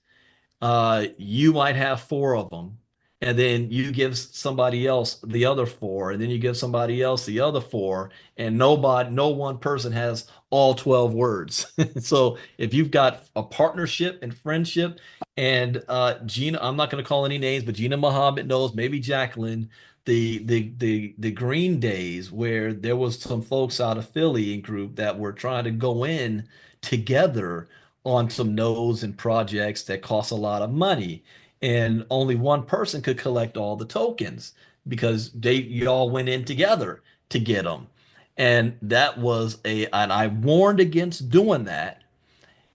You might have four of them, and then you give somebody else the other four, and then you give somebody else the other four, and no one person has all 12 words. So if you've got a partnership and friendship, and Gina, I'm not going to call any names, but Gina Muhammad knows, maybe Jacqueline, the Green Days, where there was some folks out of Philly and group that were trying to go in together on some nodes and projects that cost a lot of money. And only one person could collect all the tokens because you all went in together to get them. And and I warned against doing that.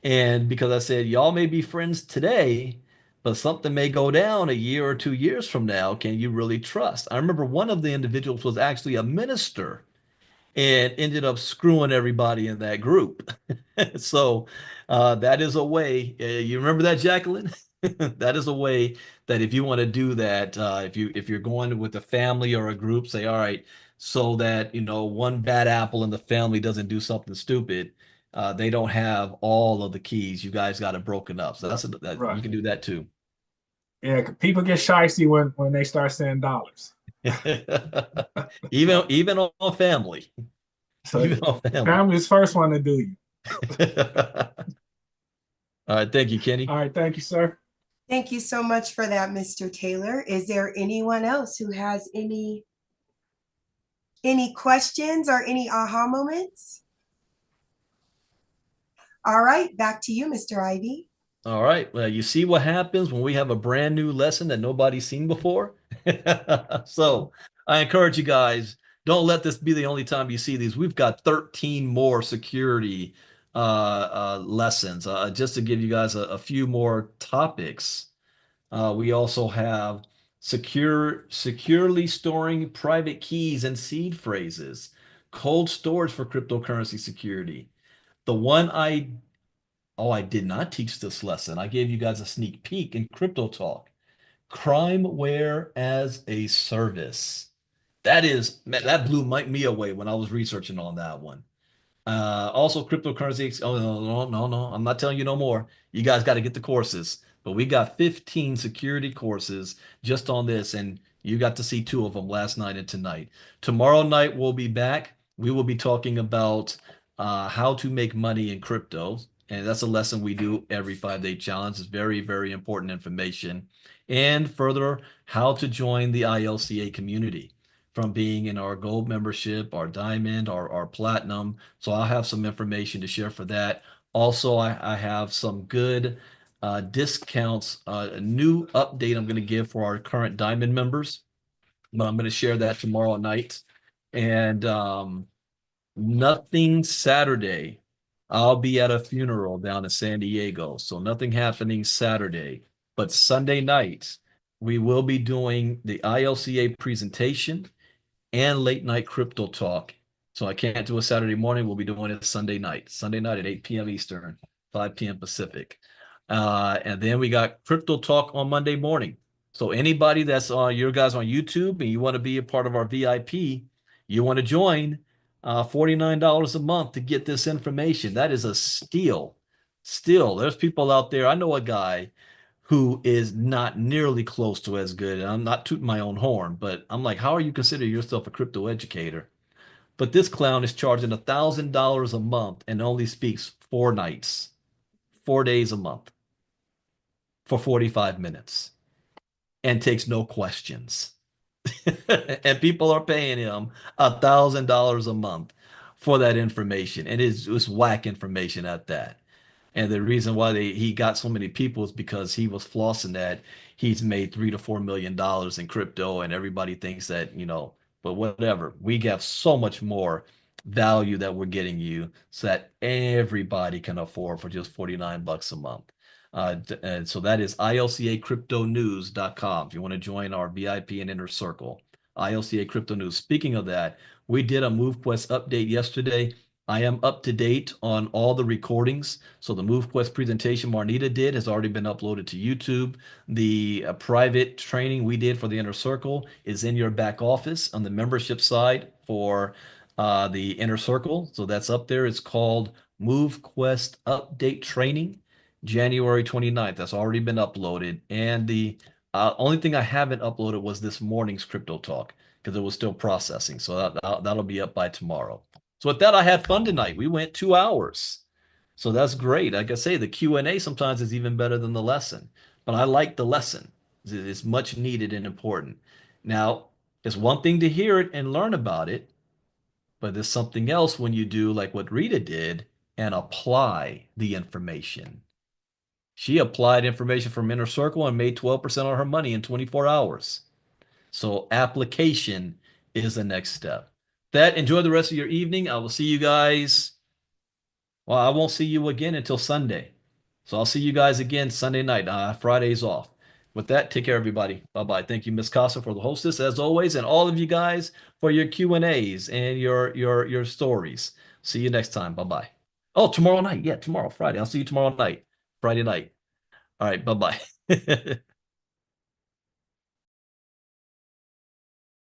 And because I said, y'all may be friends today, but something may go down a year or 2 years from now. Can you really trust? I remember one of the individuals was actually a minister and ended up screwing everybody in that group. So that is a way. You remember that, Jacqueline? That is a way that if you want to do that, if you're going with a family or a group, say, all right, so that one bad apple in the family doesn't do something stupid. They don't have all of the keys. You guys got it broken up. So Right. you can do that too. Yeah, people get shicey when they start saying dollars. Even on family. So Even on family. family's first one to do you. All right, thank you, Kenny. All right, thank you, sir. Thank you so much for that, Mr. Taylor. Is there anyone else who has any questions or any aha moments? All right, back to you, Mr. Ivey. All right. Well, you see what happens when we have a brand new lesson that nobody's seen before? So I encourage you guys, don't let this be the only time you see these. We've got 13 more security lessons. Just to give you guys a few more topics. We also have securely storing private keys and seed phrases, cold storage for cryptocurrency security. The one I did not teach this lesson. I gave you guys a sneak peek in Crypto Talk. Crimeware as a service. That blew me away when I was researching on that one. Also cryptocurrency. Oh, no. I'm not telling you no more. You guys got to get the courses. But we got 15 security courses just on this, and you got to see two of them last night and tonight. Tomorrow night we'll be back. We will be talking about how to make money in crypto. And that's a lesson we do every 5-day challenge. It's very, very important information. And further, how to join the ILCA community from being in our gold membership, our diamond, our platinum. So I'll have some information to share for that. Also, I have some good discounts, a new update I'm going to give for our current diamond members, but I'm going to share that tomorrow night. And nothing Saturday. I'll be at a funeral down in San Diego, so nothing happening Saturday. But Sunday night, we will be doing the ILCA presentation and late night crypto talk. So I can't do a Saturday morning. We'll be doing it Sunday night at 8 p.m. Eastern, 5 p.m. Pacific. And then we got Crypto Talk on Monday morning. So anybody that's on your guys on YouTube and you want to be a part of our VIP, you want to join, $49 a month to get this information. That is a steal. Still, there's people out there. I know a guy who is not nearly close to as good. And I'm not tooting my own horn, but I'm like, how are you considering yourself a crypto educator? But this clown is charging $1,000 a month and only speaks 4 nights, 4 days a month for 45 minutes and takes no questions. And people are paying him $1,000 a month for that information. And it's whack information at that. And the reason why he got so many people is because he was flossing that he's made $3 to $4 million in crypto, and everybody thinks that, but whatever. We have so much more value that we're getting you so that everybody can afford for just 49 bucks a month. And so that is ilcacryptonews.com if you want to join our VIP and inner circle. ILCA Crypto News. Speaking of that, we did a MoveQuest update yesterday. I am up to date on all the recordings. So the MoveQuest presentation Marnita did has already been uploaded to YouTube. The private training we did for the Inner Circle is in your back office on the membership side for the Inner Circle. So that's up there. It's called MoveQuest Update Training, January 29th. That's already been uploaded. And the only thing I haven't uploaded was this morning's Crypto Talk because it was still processing. So that'll be up by tomorrow. So with that, I had fun tonight. We went 2 hours. So that's great. Like I say, the Q&A sometimes is even better than the lesson. But I like the lesson. It's much needed and important. Now, it's one thing to hear it and learn about it, but there's something else when you do like what Rita did and apply the information. She applied information from Inner Circle and made 12% on her money in 24 hours. So application is the next step. That, enjoy the rest of your evening. I will see you guys. Well, I won't see you again until Sunday. So I'll see you guys again Sunday night. Friday's off. With that, take care, everybody. Bye-bye. Thank you, Miss Casa, for the hostess, as always, and all of you guys for your Q&As and your stories. See you next time. Bye-bye. Oh, tomorrow night. Yeah, tomorrow, Friday. I'll see you tomorrow night. Friday night. All right, bye-bye.